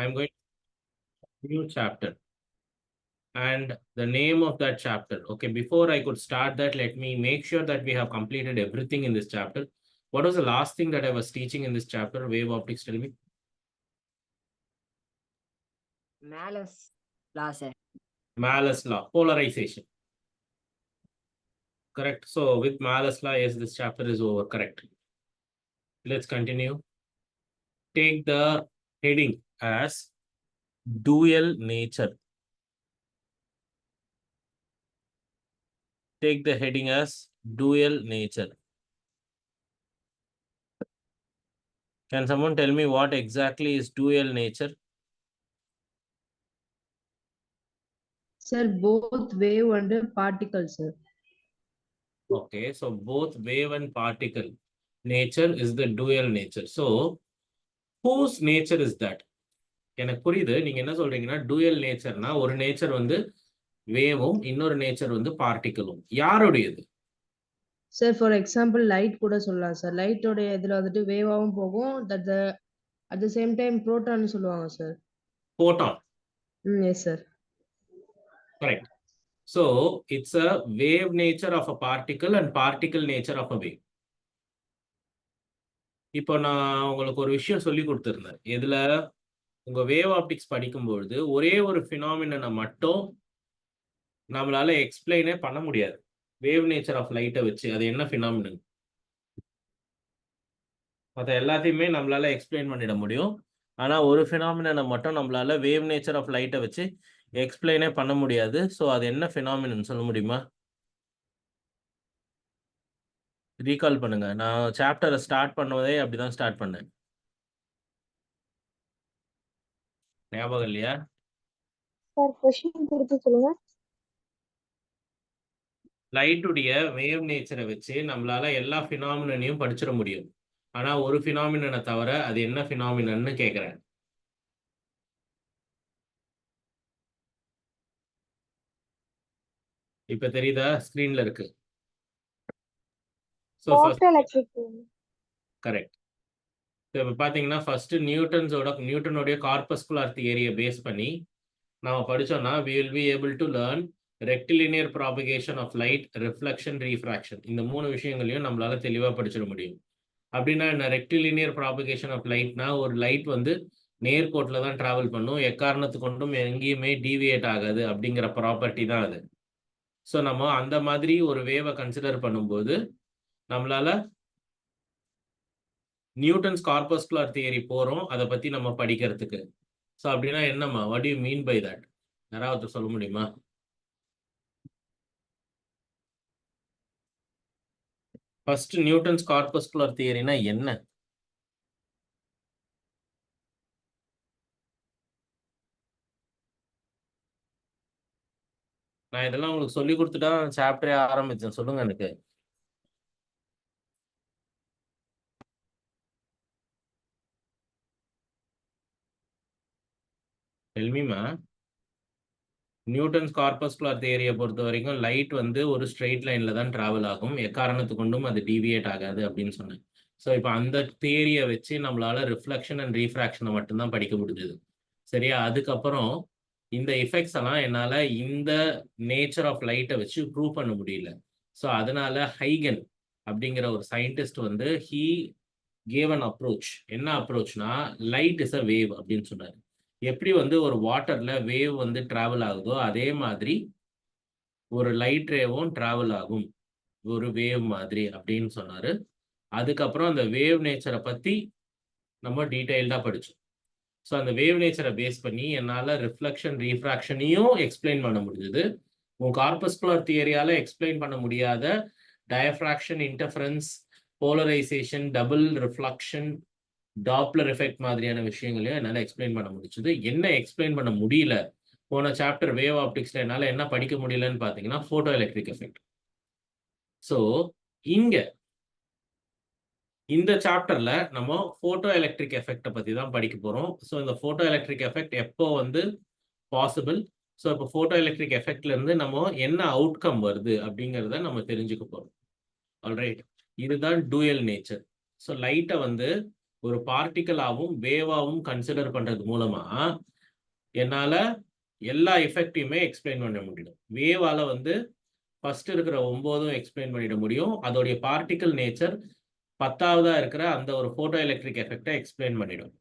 I'm going to new chapter and the name of that chapter. Okay, before I could start that, let me make sure that we have completed everything in this chapter. What was the last thing that I was teaching in this chapter? Wave optics, tell me. Malus law, sir. Malus law, polarization. Correct. So with Malus law, yes, this chapter is over. Correct. Let's continue. Take the heading as dual nature. Take the heading as dual nature. Can someone tell me what exactly is dual nature? Sir, both wave and particle, sir. Okay, so both wave and particle nature is the dual nature. So whose nature is that? எனக்கு புரியுது நீங்க என்ன சொல்றீங்கன்னா dual நேச்சர்னா ஒரு nature வந்து வேவும் இன்னொரு nature வந்து பார்ட்டிக்கலும். யாருடையது? Sir, for example, light கூட சொல்லலாம் sir. Light ஓட இதுல வந்துட்டு வேவாவும் போகும். At the same time proton சொல்லுவாங்க sir. Photon. Yes sir. Correct. So it's a wave nature of a particle and particle nature of a wave. இப்போ நான் உங்களுக்கு ஒரு விஷயம் சொல்லி கொடுத்துருந்தேன். இதுல உங்க வேவ் ஆப்டிக்ஸ் படிக்கும்பொழுது ஒரே ஒரு ஃபினாமினனை மட்டும் நம்மளால எக்ஸ்பிளைனே பண்ண முடியாது. வேவ் நேச்சர் ஆஃப் லைட்டை வச்சு அது என்ன ஃபினாமினன், மற்ற எல்லாத்தையுமே நம்மளால எக்ஸ்பிளைன் பண்ணிட முடியும். ஆனா ஒரு ஃபினாமினனை மட்டும் நம்மளால வேவ் நேச்சர் ஆஃப் லைட்டை வச்சு எக்ஸ்பிளைனே பண்ண முடியாது. ஸோ அது என்ன ஃபினாமினன் சொல்ல முடியுமா? ரீகால் பண்ணுங்க. நான் சாப்டரை ஸ்டார்ட் பண்ணுவதே அப்படிதான் ஸ்டார்ட் பண்ணேன். ஞாபகம் இல்லையா? சார் கொஸ்டின் கொடுத்து சொல்லுங்க. லைட்டுடைய வேவ் நேச்சரை வச்சு நம்மளால எல்லா ஃபினாமினனையும் படிச்சிட முடியும். ஆனா ஒரு ஃபினாமினனை தவிர அது என்ன ஃபினாமினன்னு கேட்குறேன். இப்ப தெரியுதா? ஸ்கிரீன்ல இருக்கு. So correct. இப்போ பார்த்தீங்கன்னா ஃபர்ஸ்ட் நியூட்டனுடைய கார்பஸ்குலர் தியரியை பேஸ் பண்ணி நம்ம படிச்சோம்னா we will be able to learn rectilinear propagation of light, reflection, refraction. இந்த மூணு விஷயங்களையும் நம்மளால தெளிவாக படிச்சிட முடியும். அப்படின்னா என்ன? ரெக்டிலினியர் ப்ராபகேஷன் ஆஃப் லைட்னா ஒரு லைட் வந்து நேர்கோட்டில் தான் டிராவல் பண்ணும், எக்காரணத்து கொண்டும் எங்கேயுமே டீவியேட் ஆகாது அப்படிங்கிற ப்ராப்பர்ட்டி தான் அது. ஸோ நம்ம அந்த மாதிரி ஒரு வேவை கன்சிடர் பண்ணும்போது நம்மளால நியூட்டன்ஸ் கார்பஸ்குலர் தியரி போகிறோம் அதை பற்றி நம்ம படிக்கிறதுக்கு. ஸோ அப்படின்னா என்னம்மா, what you mean by that? யாராவது சொல்ல முடியுமா? ஃபர்ஸ்ட் நியூட்டன்ஸ் கார்பஸ்குலர் தியரினா என்ன? நான் இதெல்லாம் உங்களுக்கு சொல்லி கொடுத்துட்டா சாப்டரே ஆரம்பிச்சேன். சொல்லுங்க எனக்கு. எல்மிமா, நியூட்டன்ஸ் கார்பஸ்குலர் தியரியை பொறுத்த வரைக்கும் லைட் வந்து ஒரு ஸ்ட்ரெயிட் லைன்ல தான் டிராவல் ஆகும், எக்காரணத்து கொண்டும் அது டீவியேட் ஆகாது அப்படின்னு சொன்னேன். ஸோ இப்போ அந்த தியரியை வச்சு நம்மளால ரிஃப்ளெக்ஷன் அண்ட் ரீஃப்ராக்ஷனை மட்டும்தான் படிக்க முடிஞ்சது. சரியா? அதுக்கப்புறம் இந்த எஃபெக்ட்ஸ் எல்லாம் என்னால் இந்த நேச்சர் ஆஃப் லைட்டை வச்சு ப்ரூவ் பண்ண முடியல. ஸோ அதனால ஹைகன் அப்படிங்கிற ஒரு சயின்டிஸ்ட் வந்து ஹீ கேவ் அன் அப்ரோச். என்ன அப்ரோச்னா லைட் இஸ் அ வேவ் அப்படின்னு சொன்னார். எப்படி வந்து ஒரு வாட்டர்ல வேவ் வந்து டிராவல் ஆகுதோ அதே மாதிரி ஒரு லைட் ரேவும் டிராவல் ஆகும் ஒரு வேவ் மாதிரி அப்படின்னு சொன்னாரு. அதுக்கப்புறம் அந்த வேவ் நேச்சரை பத்தி நம்ம டீட்டெயில்டா படிச்சோம். ஸோ அந்த வேவ் நேச்சரை பேஸ் பண்ணி என்னால் ரிஃப்ளெக்ஷன் ரீஃப்ராக்ஷனையும் எக்ஸ்பிளைன் பண்ண முடிஞ்சது. உன் கார்பஸ்குலர் தியரியால எக்ஸ்பிளைன் பண்ண முடியாத diffraction, interference, polarisation, double reflection, Doppler effect மாதிரியான விஷயங்களையும் என்னால் எக்ஸ்பிளைன் பண்ண முடிச்சது. என்ன எக்ஸ்பிளைன் பண்ண முடியல போன சாப்டர் வேவ் ஆப்டிக்ஸ்ல என்னால் என்ன படிக்க முடியலன்னு பார்த்தீங்கன்னா ஃபோட்டோ எலக்ட்ரிக் எஃபெக்ட். ஸோ இங்க இந்த சாப்டர்ல நம்ம ஃபோட்டோ எலக்ட்ரிக் எஃபெக்டை பற்றி தான் படிக்க போகிறோம். ஸோ இந்த ஃபோட்டோ எலக்ட்ரிக் எஃபெக்ட் எப்போ வந்து பாசிபிள், ஸோ இப்போ ஃபோட்டோ எலக்ட்ரிக் எஃபெக்ட்ல இருந்து நம்ம என்ன அவுட்கம் வருது அப்படிங்கிறத நம்ம தெரிஞ்சுக்க போகிறோம். ஆல்ரைட், இதுதான் டூயல் நேச்சர். ஸோ லைட்டை வந்து ஒரு பார்ட்டிக்கலாகவும் வேவாகவும் கன்சிடர் பண்றது மூலமா என்னால எல்லா எஃபெக்டையுமே எக்ஸ்பிளைன் பண்ண முடியும். வேவால வந்து ஃபர்ஸ்ட் இருக்கிற 9 எக்ஸ்பிளைன் பண்ணிட முடியும். அதோடைய பார்ட்டிக்கல் நேச்சர் 10ஆவதா இருக்கிற அந்த ஒரு போட்டோ எலக்ட்ரிக் எஃபெக்டை எக்ஸ்பிளைன் பண்ணிடும்.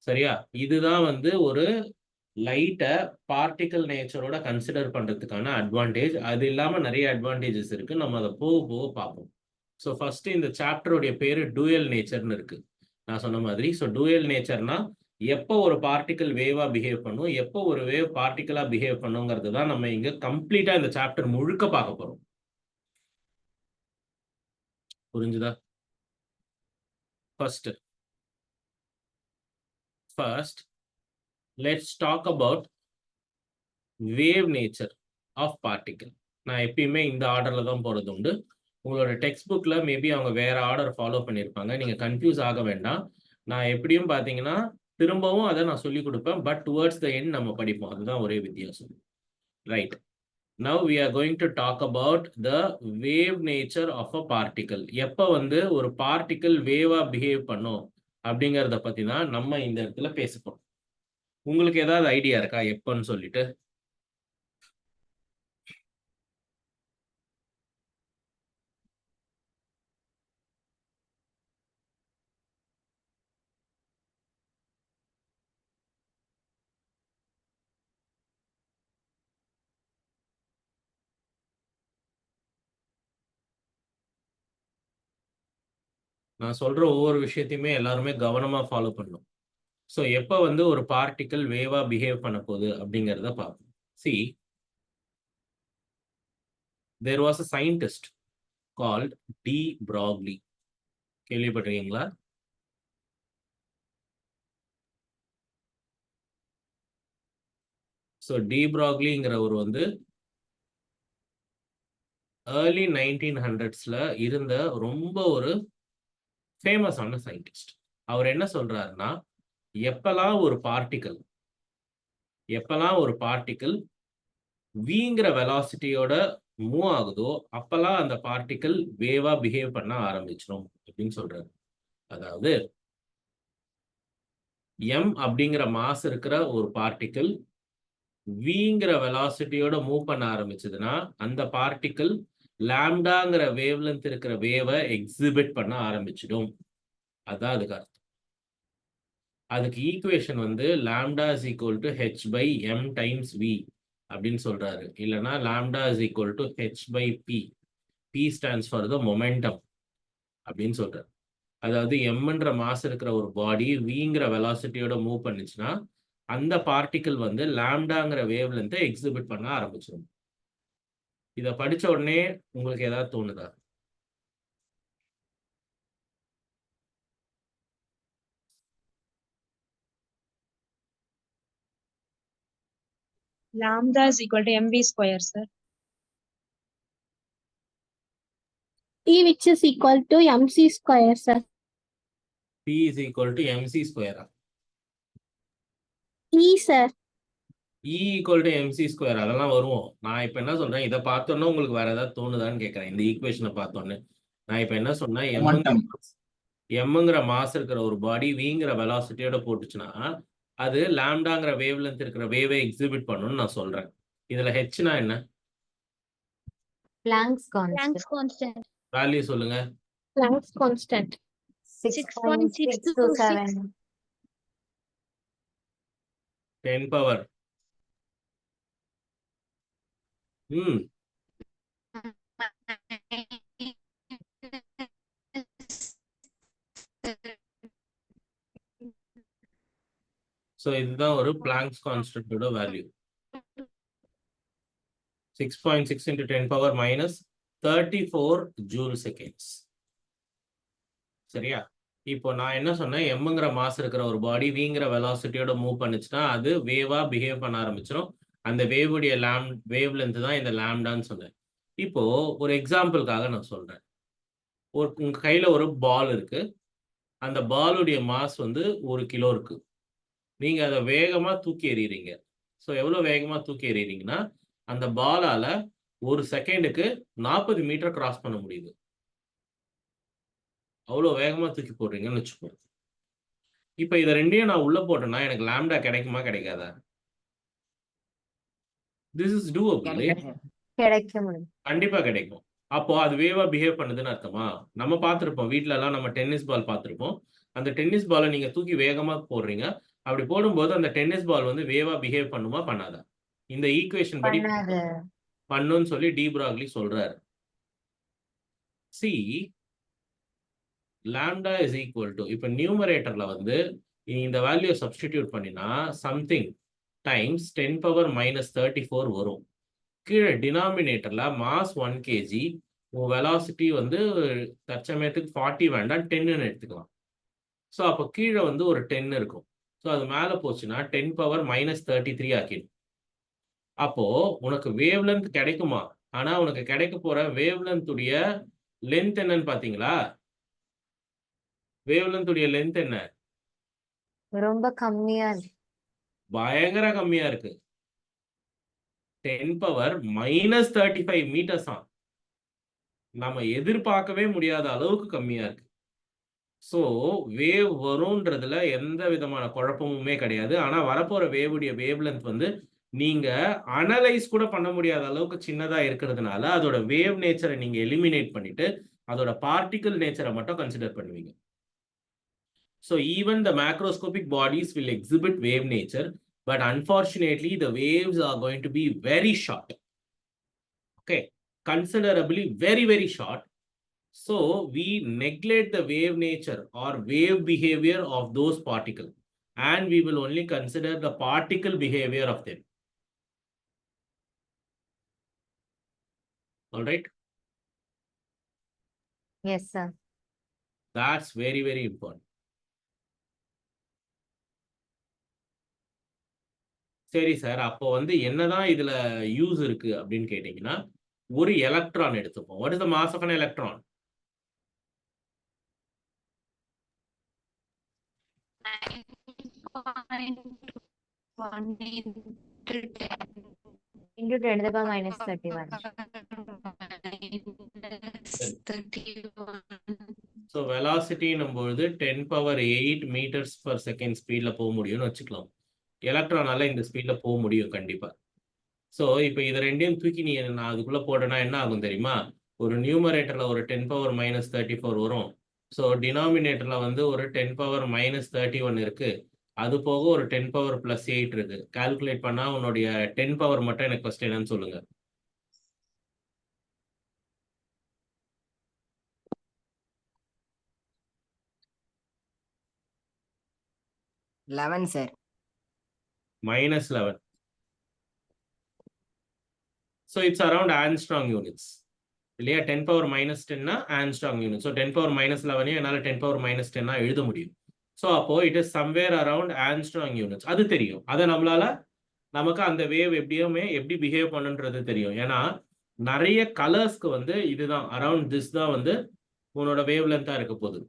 சரியா? இதுதான் வந்து ஒரு லைட்டை பார்ட்டிக்கல் நேச்சரோட கன்சிடர் பண்றதுக்கான அட்வான்டேஜ். அது இல்லாம நிறைய அட்வான்டேஜஸ் இருக்கு. நம்ம அதை போக போக பார்ப்போம். ஸோ ஃபர்ஸ்ட் இந்த சாப்டருடைய பேரு டூயல் நேச்சர்னு இருக்கு. நான் சொன்ன மாதிரி ஸோ டூயல் நேச்சர்னா எப்போ ஒரு பார்ட்டிக்கல் வேவா பிஹேவ் பண்ணும், எப்போ ஒரு வேவ் பார்ட்டிக்கலா பிஹேவ் பண்ணுங்கிறது தான் நம்ம இங்க கம்ப்ளீட்டா இந்த சாப்டர் முழுக்க பார்க்க போறோம். புரிஞ்சுதா? First let's talk about wave nature of particle. நான் எப்பயுமே இந்த ஆர்டர்ல தான் போறது உண்டு. உங்களோட டெக்ஸ்ட் புக்ல மேபி அவங்க வேற ஆர்டர் ஃபாலோ பண்ணியிருப்பாங்க. நீங்க கன்ஃபியூஸ் ஆக வேண்டாம். நான் எப்படியும் பார்த்தீங்கன்னா திரும்பவும் அதை நான் சொல்லி கொடுப்பேன். பட் டுவர்ட்ஸ் த எண்ட் நம்ம படிப்போம். அதுதான் ஒரே வித்தியாசம். Right. Now we are going to talk about the wave nature of a particle. எப்போ வந்து ஒரு பார்ட்டிக்கல் வேவா பிஹேவ் பண்ணும் அப்படிங்கிறத பத்தி தான் நம்ம இந்த இடத்துல பேசப்போம். உங்களுக்கு ஏதாவது ஐடியா இருக்கா எப்பன்னு சொல்லிட்டு? நான் சொல்ற ஒவ்வொரு விஷயத்தையுமே எல்லாருமே கவனமா ஃபாலோ பண்ணணும். ஸோ எப்போ வந்து ஒரு பார்ட்டிக்கல் வேவா பிஹேவ் பண்ண போகுது அப்படிங்கிறத பார்ப்போம். See, there was a scientist called de Broglie. கேள்விப்பட்டிருக்கீங்களா? ஸோ de Broglieங்கிறவர் வந்து ஏர்லி 1900ஸ்ல இருந்த ரொம்ப ஒரு ஃபேமஸான சயின்டிஸ்ட். அவர் என்ன சொல்றாருன்னா, எப்பெல்லாம் ஒரு பார்ட்டிக்கல் விங்கிற வெலாசிட்டியோட மூவ் ஆகுதோ அப்பெல்லாம் அந்த பார்ட்டிக்கல் வேவா பிஹேவ் பண்ண ஆரம்பிச்சிடும் அப்படின்னு சொல்றாரு. அதாவது m அப்படிங்கிற மாஸ் இருக்கிற ஒரு பார்ட்டிக்கல் விங்கிற வெலாசிட்டியோட மூவ் பண்ண ஆரம்பிச்சதுன்னா அந்த பார்ட்டிக்கல் லாம்டாங்கிற வேவ்லென்த் இருக்கிற வேவை எக்ஸிபிட் பண்ண ஆரம்பிச்சிடும். அதான் அதுக்கு அர்த்தம். அதுக்கு ஈக்குவேஷன் வந்து lambda is equal to h by m times v அப்படின்னு சொல்றாரு. இல்லைன்னா lambda is equal to h by p. P stands for the momentum அப்படின்னு சொல்றாரு. அதாவது எம்ன்ற மாஸ் இருக்கிற ஒரு பாடி விங்கிற வெலாசிட்டியோட மூவ் பண்ணுச்சுன்னா அந்த பார்ட்டிக்கல் வந்து லாம்டாங்கிற வேவ் லென்த்தை எக்ஸிபிட் பண்ண ஆரம்பிச்சிடும். இதை படிச்ச உடனே உங்களுக்கு ஏதாவது தோணுதா? Lambda is equal to mv square, sir. T which is equal to mc square, sir. P is equal to mc square. E, sir. E equal to mc square அதெல்லாம் வருவோம். நான் இப்போ என்ன சொல்றேன், இதை பார்த்தோன்னா உங்களுக்கு வேற ஏதாவது தோணுதான்னு கேட்கறேன். இந்த ஈக்குவேஷனை பார்த்தோன்னே நான் இப்போ என்ன சொன்னேன், எம்ங்கிற மாஸ் இருக்கிற ஒரு பாடி விங்கிற வெலாசிட்டியோட போட்டுச்சுன்னா அது லாம்டாங்கிற வேவ் லென்த் இருக்கிற வேவை எக்ஸிபிட் பண்ணணும்னு நான் சொல்றேன். இதுல ஹெச்னா என்ன? Planck's Planck's constant. constant. Value சொல்லுங்க. Planck's constant. 6.627. 10 power. ஸோ இதுதான் ஒரு blanks கான்ஸ்டன்டோட value. 6.6 into 10 power minus 34 joule seconds. சரியா? இப்போ நான் என்ன சொன்னேன், எம்ங்கிற மாஸ் இருக்கிற ஒரு பாடி விங்கிற வெலாசிட்டியோட மூவ் பண்ணுச்சுன்னா அது வேவா பிஹேவ் பண்ண ஆரம்பிச்சிடும். அந்த வேவுடைய வேவ் லென்த் தான் இந்த லாம்டான்னு சொன்னேன். இப்போ ஒரு எக்ஸாம்பிளுக்காக நான் சொல்றேன். உங்க கையில ஒரு பால் இருக்கு. அந்த பாலுடைய மாஸ் வந்து 1 கிலோ இருக்கு. நீங்க அதை வேகமா தூக்கி எறிகிறீங்க. ஸோ எவ்வளவு வேகமா தூக்கி எறிகிறீங்கன்னா அந்த பாலால ஒரு செகண்டுக்கு 40 மீட்டர் கிராஸ் பண்ண முடியுது. அவ்வளோ வேகமா தூக்கி போடுறீங்கன்னு வச்சுக்கோங்க. இப்போ இதை ரெண்டையும் நான் உள்ள போட்டேன்னா எனக்கு லாம்டா கிடைக்குமா கிடைக்காதா? This is doable. கிடைக்கும் சார். கிடைக்க முடியும். கண்டிப்பா கிடைக்கும். அப்போ அது வேவா பிஹேவ் பண்ணுதுன்னு அர்த்தமா? நம்ம பார்த்துருப்போம், வீட்ல எல்லாம் நம்ம டென்னிஸ் பால் பார்த்துருப்போம். அந்த டென்னிஸ் பாலை நீங்க தூக்கி வேகமா போடுறீங்க. அப்படி போடும்போது அந்த டென்னிஸ் பால் வந்து வேவா பிஹேவ் பண்ணுமா பண்ணாதா? இந்த ஈக்குவேஷன் படி பண்ணாது. பண்ணுன்னு சொல்லி டி ப்ராக்லி சொல்றாரு. C lambda is equal to, இப்போ நியூமரேட்டர்ல வந்து இந்த வேல்யூ சப்ஸ்டிடியூட் பண்ணினா சம்திங் டைம்ஸ் 10⁻−34 வரும். கீழே டினாமினேட்டர்ல மாஸ் 1 kg, உன் வெலாசிட்டி வந்து தற்சமயத்துக்கு 40 வேண்டாம் 10ன்னு எடுத்துக்கலாம். ஸோ அப்போ கீழே வந்து ஒரு 10 இருக்கும். ஸோ அது மேலே போச்சுன்னா 10⁻−33 ஆக்கிடும். அப்போ உனக்கு வேவ் லென்த் கிடைக்குமா? ஆனா உனக்கு கிடைக்க போற வேவ் லென்த்துடைய லென்த் என்னன்னு பாத்தீங்களா? வேவ் லென்த்துடைய லென்த் என்ன? ரொம்ப கம்மியா இருக்கு. பயங்கர கம்மியா இருக்கு. 10⁻−35 மீட்டர்ஸ் தான். நம்ம எதிர்பார்க்கவே முடியாத அளவுக்கு கம்மியா இருக்கு. ஸோ வேவ் வரும்ன்றதுல எந்த விதமான குழப்பமுமே கிடையாது. ஆனா வரப்போற வேவுடைய வேவ் லென்த் வந்து நீங்க அனலைஸ் கூட பண்ண முடியாத அளவுக்கு சின்னதா இருக்கிறதுனால அதோட வேவ் நேச்சரை நீங்க எலிமினேட் பண்ணிட்டு அதோட பார்ட்டிகல் நேச்சரை மட்டும் கன்சிடர் பண்ணுவீங்க. So even the macroscopic bodies will exhibit wave nature, but unfortunately the waves are going to be very short. Okay, considerably very short. So we neglect the wave nature or wave behavior of those particles, and we will only consider the particle behavior of them. All right? Yes, sir. That's very important. சரி sir, அப்போ வந்து என்னதான் இதுல use இருக்கு அப்படின்னு கேட்டீங்கன்னா, ஒரு electron எடுத்துப்போம். What is the mass of an electron? Into 10⁻−31. So வெலாசிட்டின்னும் பொழுது 10⁸ மீட்டர்ஸ் பர் செகண்ட் ஸ்பீட்ல போக முடியும்னு வச்சுக்கலாம். எலக்ட்ரானால இந்த ஸ்பீட்ல போக முடியும் கண்டிப்பா. ஸோ இப்போ இது ரெண்டையும் தூக்கி நான் அதுக்குள்ள போட்டேன்னா என்ன ஆகும் தெரியுமா? ஒரு நியூமரேட்டர்ல ஒரு 10⁻−34 வரும். ஸோ டினாமினேட்டர்ல வந்து ஒரு 10⁻−31 இருக்கு. அது போக ஒரு 10⁻+8 இருக்கு. கால்குலேட் பண்ணா உன்னுடைய 10 பவர் மட்டும் எனக்கு ஃபர்ஸ்ட் என்னன்னு சொல்லுங்க. 11 sir. -11. So it's around Armstrong units. இல்லையா? 10⁻−10னா Armstrong units. So 10⁻−11 என்னால 10⁻−10 எழுத முடியும். ஸோ அப்போ it is somewhere around Armstrong units. அது தெரியும். அதை நம்மளால நமக்கு அந்த வேவ் எப்படி பிஹேவ் பண்ணுன்றது தெரியும். ஏன்னா நிறைய கலர்ஸ்க்கு வந்து இதுதான் அரவுண்ட் திஸ் தான் வந்து உன்னோட வேவ் லென்த்தா இருக்க போகுது.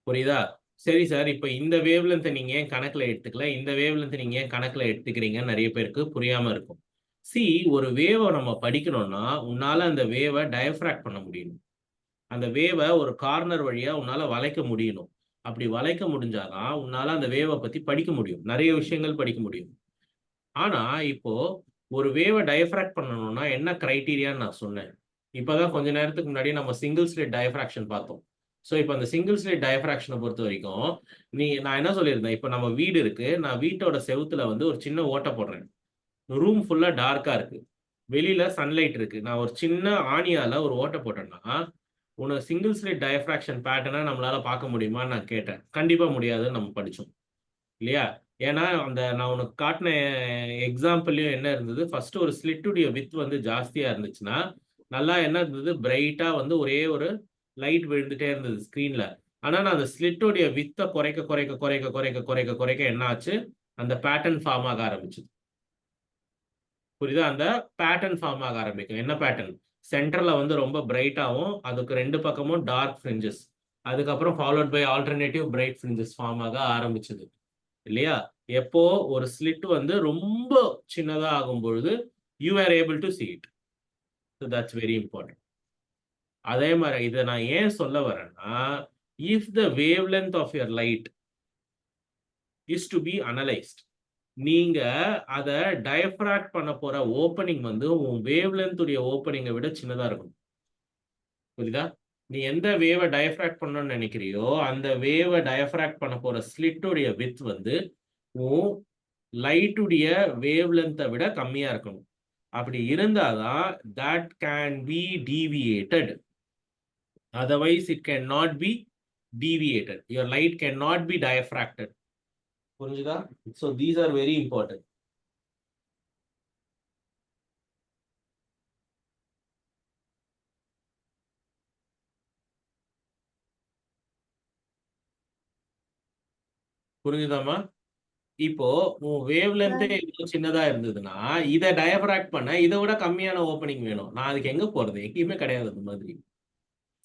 புரியுதா? சரி சார், இப்போ இந்த வேவ் லென்த்தை நீங்க ஏன் கணக்குல எடுத்துக்கல, இந்த வேவ் லென்த்தை நீங்க ஏன் கணக்குல எடுத்துக்கிறீங்கன்னு நிறைய பேருக்கு புரியாம இருக்கும். ஒரு வேவை நம்ம படிக்கணும்னா உன்னால அந்த வேவை டயஃப்ராக்ட் பண்ண முடியணும். அந்த வேவை ஒரு கார்னர் வழியா உன்னால வளைக்க முடியணும். அப்படி வளைக்க முடிஞ்சாதான் உன்னால அந்த வேவை பத்தி படிக்க முடியும், நிறைய விஷயங்கள் படிக்க முடியும். ஆனா இப்போ ஒரு வேவை டயஃப்ராக்ட் பண்ணணும்னா என்ன கிரைட்டீரியான்னு நான் சொன்னேன். இப்பதான் கொஞ்ச நேரத்துக்கு முன்னாடி நம்ம சிங்கிள் ஸ்லிட் டயஃப்ராக்ஷன் பார்த்தோம். ஸோ இப்போ அந்த சிங்கிள் ஸ்லிட் டயஃப்ராக்ஷனை பொறுத்த வரைக்கும் நான் என்ன சொல்லியிருந்தேன், இப்போ நம்ம வீடு இருக்கு, நான் வீட்டோட செவுத்துல வந்து ஒரு சின்ன ஓட்டை போடுறேன். ரூம் ஃபுல்லா டார்க்கா இருக்கு, வெளியில சன்லைட் இருக்கு. நான் ஒரு சின்ன ஆணியால ஒரு ஓட்டை போட்டேன்னா உனக்கு சிங்கிள் ஸ்லிட் டயஃப்ராக்ஷன் பேட்டர்னை நம்மளால பார்க்க முடியுமான்னு நான் கேட்டேன். கண்டிப்பா முடியாதுன்னு நம்ம படிச்சோம் இல்லையா? ஏன்னா அந்த நான் உனக்கு காட்டின எக்ஸாம்பிள்லயும் என்ன இருந்தது, ஃபர்ஸ்ட் ஒரு ஸ்லிட்டுடைய வித் வந்து ஜாஸ்தியா இருந்துச்சுன்னா நல்லா என்ன இருந்தது, பிரைட்டா வந்து ஒரே ஒரு லைட் விழுந்துட்டே இருந்தது ஸ்க்ரீன்ல. ஆனா நான் அந்த ஸ்லிட்டோடைய வித்தை குறைக்க குறைக்க குறைக்க குறைக்க குறைக்க குறைக்க என்ன ஆச்சு, அந்த பேட்டர்ன் ஃபார்ம் ஆக ஆரம்பிச்சுது. புரியுதா? அந்த பேட்டர்ன் ஃபார்ம் ஆக ஆரம்பிக்கும். என்ன பேட்டர்ன்? சென்டர்ல வந்து ரொம்ப பிரைட்டாகவும் அதுக்கு ரெண்டு பக்கமும் டார்க் ஃப்ரிஞ்சஸ், அதுக்கப்புறம் followed by alternative bright fringes form ஆக ஆரம்பிச்சது இல்லையா? எப்போ ஒரு ஸ்லிட் வந்து ரொம்ப சின்னதா ஆகும் பொழுது you are able to see it. So that's very important. அதே மாதிரி இதை நான் ஏன் சொல்ல வரேன்னா, if the wavelength of your light is to be analyzed, நீங்க அதை டயஃப்ராக்ட் பண்ண போற ஓப்பனிங் வந்து உன் வேவ்லென்த் உடைய ஓப்பனிங்கை விட சின்னதா இருக்கும். புரியுதா? நீ எந்த வேவை டயஃப்ராக்ட் பண்ணணும்னு நினைக்கிறியோ அந்த வேவை டயஃப்ராக்ட் பண்ண போற ஸ்லிட்டுடைய வித் வந்து உன் லைட்டுடைய வேவ்லென்த்தை விட கம்மியா இருக்கணும். அப்படி இருந்தாதான் that can be deviated. Otherwise it cannot be deviated. Your light cannot be diffracted. புரிஞ்சுதா? So these are very important. புரிஞ்சுதாமா? இப்போ உன் வேவ்லென்த் இவ்வளவு சின்னதா இருந்ததுன்னா இதை டயஃப்ராக்ட் பண்ண இதை விட கம்மியான ஓப்பனிங் வேணும். நான் அதுக்கு எங்க போறது? எங்கேயுமே கிடையாது அந்த மாதிரி.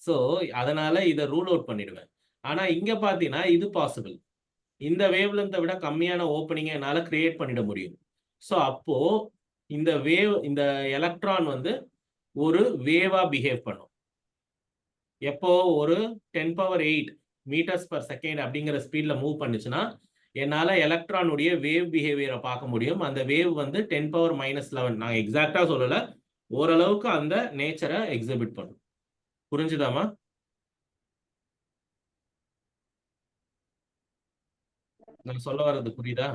ஸோ அதனால இதை ரூல் அவுட் பண்ணிடுவேன். ஆனா இங்க பாத்தீங்கன்னா இது பாசிபிள். இந்த வேவ்லென்த்தை விட கம்மியான ஓப்பனிங்கை என்னால கிரியேட் பண்ணிட முடியும். ஸோ அப்போ இந்த எலக்ட்ரான் வந்து ஒரு வேவா பிஹேவ் பண்ணும். எப்போ ஒரு 10⁸ மீட்டர்ஸ் பர் செகண்ட் அப்படிங்கிற ஸ்பீட்ல மூவ் பண்ணுச்சுன்னா என்னால எலக்ட்ரானுடைய வேவ் பிஹேவியரை பார்க்க முடியும். அந்த வேவ் வந்து 10⁻⁻11. நான் எக்ஸாக்டா சொல்லல, ஓரளவுக்கு அந்த நேச்சரை எக்ஸிபிட் பண்ணும். புரிஞ்சுதாமா? நான் சொல்ல வர்றது புரியுதா?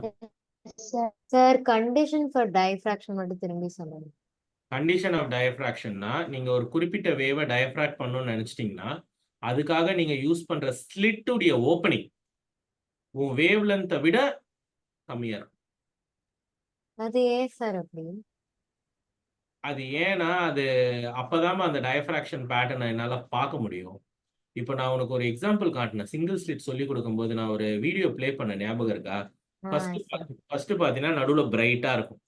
சார் கண்டிஷன் ஃபார் டைஃப்ராக்ஷன் மட்டும் திரும்பி சொல்லுங்க. கண்டிஷன் ஆஃப் டயஃப்ராக்ஷன்னா நீங்க ஒரு குறிப்பிட்ட வேவை டயஃப்ராக்ட் பண்ணணும்னு நினைச்சிட்டீங்கன்னா அதுக்காக நீங்க யூஸ் பண்ற ஸ்லிட்டுடைய ஓப்பனிங் உன் வேவ் லென்த்தை விட கம்மியா இருக்கும். அது ஏன் சார் அப்படி? அது ஏன்னா அது அப்பதான் அந்த டயஃப்ராக்ஷன் பேட்டர்னை என்னால பார்க்க முடியும். இப்போ நான் உனக்கு ஒரு எக்ஸாம்பிள் காட்டினேன். சிங்கிள் ஸ்லிட் சொல்லி கொடுக்கும்போது நான் ஒரு வீடியோ பிளே பண்ண ஞாபகம் இருக்கா? ஃபர்ஸ்ட் பாத்தீங்கன்னா நடுவுல பிரைட்டா இருக்கும்.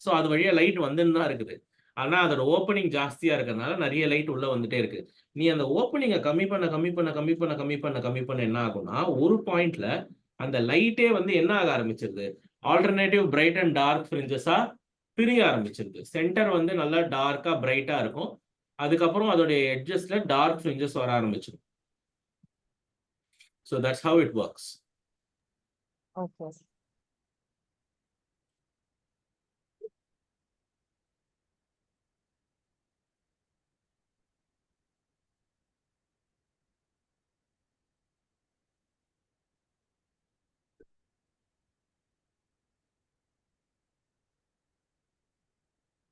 ஸோ அது வழியா லைட் வந்துன்னு தான் இருக்குது. ஆனா அதோட ஓப்பனிங் ஜாஸ்தியா இருக்கிறதுனால நிறைய லைட் உள்ள வந்துட்டே இருக்கு. நீ அந்த ஓப்பனிங்கை கம்மி பண்ண என்ன ஆகும்னா ஒரு பாயிண்ட்ல அந்த லைட்டே வந்து என்ன ஆக ஆரம்பிச்சிருது, ஆல்டர்னேட்டிவ் பிரைட் அண்ட் டார்க் ஃப்ரிஞ்சஸா பிரிய ஆரம்பிச்சிருது. சென்டர் வந்து நல்லா டார்க்கா பிரைட்டா இருக்கும். அதுக்கப்புறம் அதோடைய எட்ஜஸ்ல டார்க் ஃப்ரிஞ்சஸ் வர ஆரம்பிச்சிடும். So that's how it works. Okay.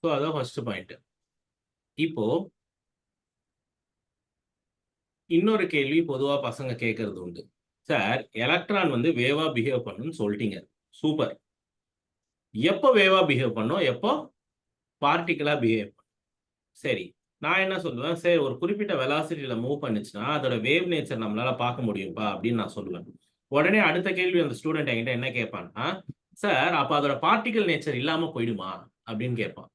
So அதான் ஃபர்ஸ்ட் பாயிண்ட். இப்போ இன்னொரு கேள்வி பொதுவா பசங்க கேட்கறது உண்டு. சார் எலக்ட்ரான் வந்து வேவா பிஹேவ் பண்ணுன்னு சொல்லிட்டீங்க, சூப்பர். எப்போ வேவா பிஹேவ் பண்ணும், எப்போ பார்ட்டிகளா பிஹேவ் பண்ணும்? சரி, நான் என்ன சொல்லுவேன், சரி ஒரு குறிப்பிட்ட வெலாசிட்டியில மூவ் பண்ணுச்சுன்னா அதோட வேவ் நேச்சர் நம்மளால பார்க்க முடியும்பா அப்படின்னு நான் சொல்லுவேன். உடனே அடுத்த கேள்வி அந்த ஸ்டூடெண்ட் என்கிட்ட என்ன கேட்பான்னா, சார் அப்ப அதோட பார்ட்டிகல் நேச்சர் இல்லாம போயிடுமா அப்படின்னு கேட்பான்.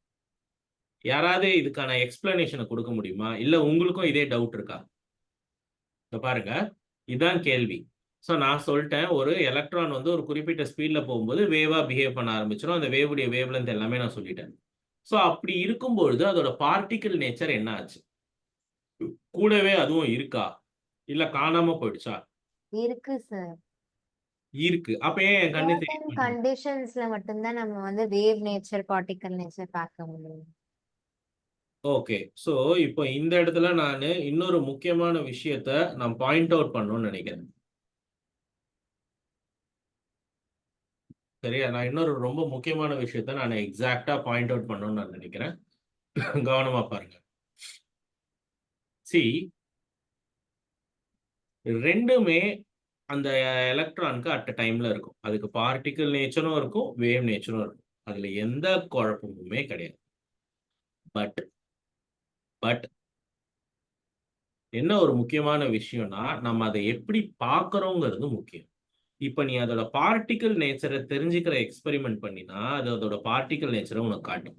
யாராவது இதுக்கான எக்ஸ்பிளனேஷனை கொடுக்க முடியுமா? இல்ல உங்களுக்கும் இதே டவுட் இருக்கா? பாருங்க, இதுதான் கேள்வி. ஸோ நான் சொல்லிட்டேன், ஒரு எலக்ட்ரான் வந்து ஒரு குறிப்பிட்ட ஸ்பீட்ல போகும்போது வேவா பிஹேவ் பண்ண ஆரம்பிச்சிடும். அந்த வேவுடைய வேவ் லென்த் எல்லாமே நான் சொல்லிட்டேன். ஸோ அப்படி இருக்கும்பொழுது அதோட பார்ட்டிகல் நேச்சர் என்ன ஆச்சு? கூடவே அதுவும் இருக்கா, இல்ல காணாம போயிடுச்சா? இருக்கு சார். இருக்கு. அப்ப ஏன் கண்ணு தெரியும்? கண்டிஷன்ஸ்ல மட்டும்தான் நம்ம வந்து வேவ் நேச்சர் பார்ட்டிகல் நேச்சர் பார்க்க முடியும். ஓகே, ஸோ இப்போ இந்த இடத்துல நான் இன்னொரு முக்கியமான விஷயத்த நான் பாயிண்ட் அவுட் பண்ணணும்னு நினைக்கிறேன். சரியா? நான் இன்னொரு ரொம்ப முக்கியமான விஷயத்த நான் எக்ஸாக்டா பாயிண்ட் அவுட் பண்ணணும்னு நான் நினைக்கிறேன். கவனமா பாருங்க. சி, ரெண்டுமே அந்த எலக்ட்ரானுக்கு அட் அ டைம்ல இருக்கும். அதுக்கு பார்ட்டிகல் நேச்சரும் இருக்கும், வேவ் நேச்சரும் இருக்கும். அதுல எந்த குழப்பமுமே கிடையாது. பட் என்ன ஒரு முக்கியமான விஷயம்னா நம்ம அதை எப்படி பார்க்கறோங்கிறது முக்கியம். இப்ப நீ அதோட பார்ட்டிகல் நேச்சரை தெரிஞ்சுக்கிற எக்ஸ்பெரிமெண்ட் பண்ணினா அது அதோட பார்ட்டிகல் நேச்சரை உனக்கு காட்டும்.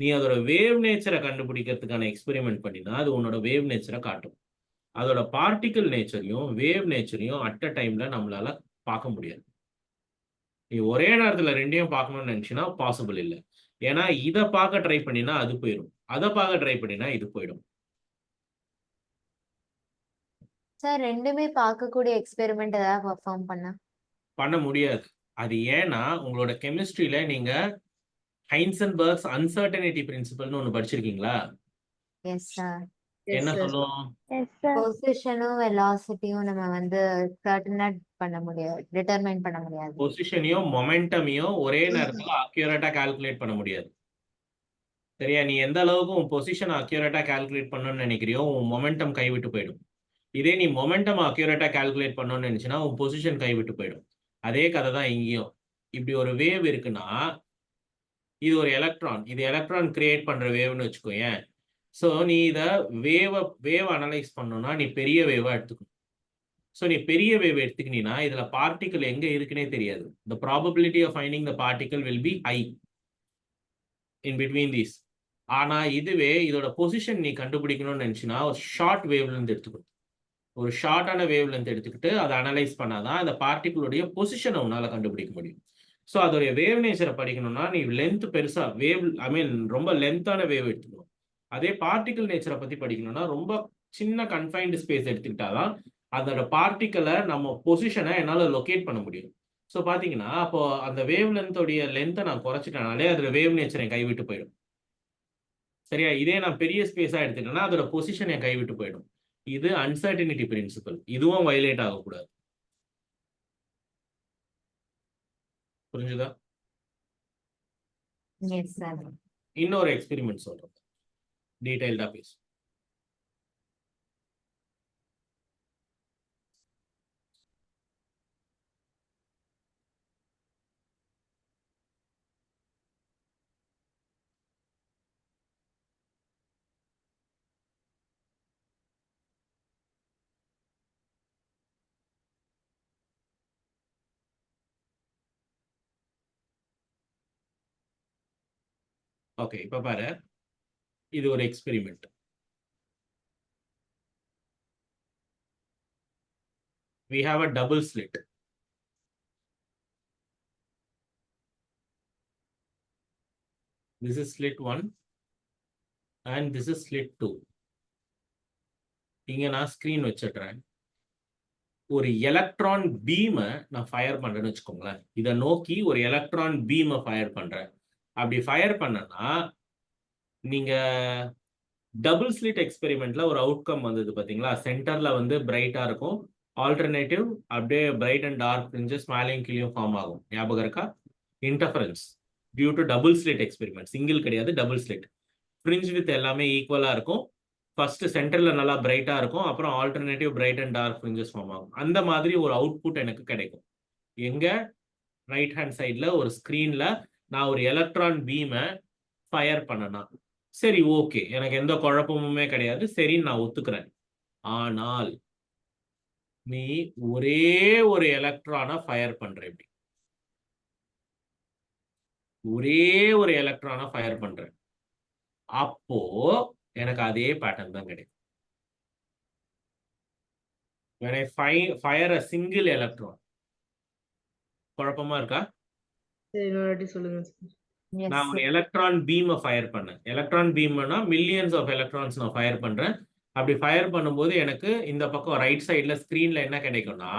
நீ அதோட வேவ் நேச்சரை கண்டுபிடிக்கிறதுக்கான எக்ஸ்பெரிமெண்ட் பண்ணினா அது உன்னோட வேவ் நேச்சரை காட்டும். அதோட பார்ட்டிகல் நேச்சரையும் வேவ் நேச்சரையும் அட் அ டைம்ல நம்மளால பார்க்க முடியாது. நீ ஒரே நேரத்துல ரெண்டையும் பார்க்கணும்னு நினைச்சினா பாசிபிள் இல்லை. ஏன்னா இதை பார்க்க ட்ரை பண்ணினா அது போயிடும், அதை பார்க்க ட்ரை பண்ணினா இது போயிடும். சார் ரெண்டுமே பார்க்கக்கூடிய எக்ஸ்பெரிமெண்ட் ஏதாவது பெர்ஃபார்ம் பண்ண முடியாது. அது ஏன்னா உங்களோட கெமிஸ்ட்ரியில நீங்க ஹைன்சன்பர்க்ஸ் அன்சர்டனிட்டி பிரின்சிபல்னு ஒன்று படிச்சிருக்கீங்களா? Yes sir. என்ன sir. சொல்லும்? Yes, sir. பொசிஷனும் வெலாசிட்டியும் நம்ம வந்து சர்டனா பண்ண முடியாது, டிட்டர்மைன் பண்ண முடியாது. பொசிஷனையும் மொமெண்டமையும் ஒரே நேரத்துல அக்யூரேட்டா கால்குலேட் பண்ண முடியாது. சரியா? நீ எந்த அளவுக்கு உன் பொசிஷன் அக்யூரேட்டா கால்குலேட் பண்ணணும்னு நினைக்கிறியோ உன் மொமெண்டம் கைவிட்டு போயிடும். இதே நீ மொமெண்டம் அக்யூரேட்டா கால்குலேட் பண்ணணும்னு நினைச்சுன்னா உன் பொசிஷன் கைவிட்டு போயிடும். அதே கதை தான் இங்கேயும். இப்படி ஒரு வேவ் இருக்குன்னா இது ஒரு எலக்ட்ரான், இது எலக்ட்ரான் கிரியேட் பண்ற வேவ்னு வச்சுக்கோயேன். ஸோ நீ இதை வேவ் அனலைஸ் பண்ணணும்னா நீ பெரிய வேவா எடுத்துக்கணும். ஸோ நீ பெரிய வேவ் எடுத்துக்கினீங்கன்னா இதுல பார்ட்டிகல் எங்க இருக்குன்னே தெரியாது. The probability of finding the particle will be high in between these. ஆனா இதுவே இதோட பொசிஷன் நீ கண்டுபிடிக்கணும்னு நினைச்சுன்னா ஒரு ஷார்ட் வேவ்ல இருந்து எடுத்துக்கணும். ஒரு ஷார்ட்டான வேவ்ல இருந்து எடுத்துக்கிட்டு அதை அனலைஸ் பண்ணாதான் அந்த பார்ட்டிகளுடைய பொசிஷனை உன்னால கண்டுபிடிக்க முடியும். ஸோ அதோடைய வேவ் நேச்சரை படிக்கணும்னா நீ லென்த் பெருசா வேவ் ரொம்ப லென்த்தான வேவ் எடுத்துக்கணும். அதே பார்ட்டிகல் நேச்சரை பத்தி படிக்கணும்னா ரொம்ப சின்ன கன்ஃபைன்டு ஸ்பேஸ் எடுத்துக்கிட்டாதான் அதோட பார்ட்டிக்கலை நம்ம பொசிஷனை என்னால் லொக்கேட் பண்ண முடியும். ஸோ பார்த்தீங்கன்னா அப்போ அந்த வேவ் லென்த்தோடைய லென்த்தை நான் குறைச்சிட்டனாலே அதோட வேவ் நேச்சர் என் கைவிட்டு போயிடும். சரியா? இதே நான் பெரிய ஸ்பேஸாக எடுத்துட்டேன்னா அதோட பொசிஷன் என் கைவிட்டு போயிடும். இது அன்சர்டனிட்டி பிரின்சிபல். இதுவும் வயலேட் ஆகக்கூடாது. புரிஞ்சுதா? Yes sir. இன்னொரு எக்ஸ்பெரிமெண்ட் சொல்றோம், டீடைல்டா பேசும். ஓகே, இப்ப பாரு, இது ஒரு experiment. We have a double slit. This is slit 1 and this is slit 2. இங்க நான் ஸ்கிரீன் வச்சிடுறேன். ஒரு எலக்ட்ரான் பீமை நான் ஃபயர் பண்றேன்னு வச்சுக்கோங்களேன். இதை நோக்கி ஒரு எலக்ட்ரான் பீமை ஃபயர் பண்றேன். அப்படி ஃபயர் பண்ணனா நீங்க டபுள் ஸ்லிட் எக்ஸ்பெரிமெண்ட்ல ஒரு அவுட்கம் வந்தது பாத்தீங்களா? சென்டர்ல வந்து பிரைட்டா இருக்கும், ஆல்டர்னேட்டிவ் அப்படியே பிரைட் அண்ட் டார்க் ஃப்ரிஞ்சஸ் மேலேயும் கீழேயும் ஃபார்ம் ஆகும். ஞாபகம் இருக்கா? Interference due to double slit experiment. Single கிடையாது, டபுள் ஸ்லிட். ஃப்ரிஞ்ச் வித் எல்லாமே ஈக்குவலா இருக்கும். ஃபர்ஸ்ட் சென்டர்ல நல்லா பிரைட்டா இருக்கும், அப்புறம் alternative bright and dark fringes form ஆகும். அந்த மாதிரி ஒரு அவுட்புட் எனக்கு கிடைக்கும். எங்க ரைட் ஹேண்ட் சைட்ல ஒரு ஸ்கிரீன்ல நான் ஒரு எலக்ட்ரான் பீமை ஃபயர் பண்ணனா சரி, ஓகே, எனக்கு எந்த குழப்பமுமே கிடையாது, சரின்னு நான் ஒத்துக்கிறேன். ஆனால் நீ ஒரே ஒரு எலக்ட்ரானை ஃபயர் பண்ற, எப்படி ஒரே ஒரு எலக்ட்ரானை ஃபயர் பண்ற, அப்போ எனக்கு அதே பேட்டர்ன் தான் கிடைக்கும். when I fire a single electron. குழப்பமா இருக்கா? சரி, இன்னொரு வாட்டி சொல்லுங்க சார். நான் ஒரு எலக்ட்ரான் பீமை ஃபயர் பண்ணேன். எலக்ட்ரான் பீம்னா மில்லியன்ஸ் ஆஃப் எலக்ட்ரான்ஸ் நான் ஃபயர் பண்றேன். அப்படி ஃபயர் பண்ணும்போது எனக்கு இந்த பக்கம் ரைட் சைட்ல ஸ்கிரீன்ல என்ன கிடைக்கும்னா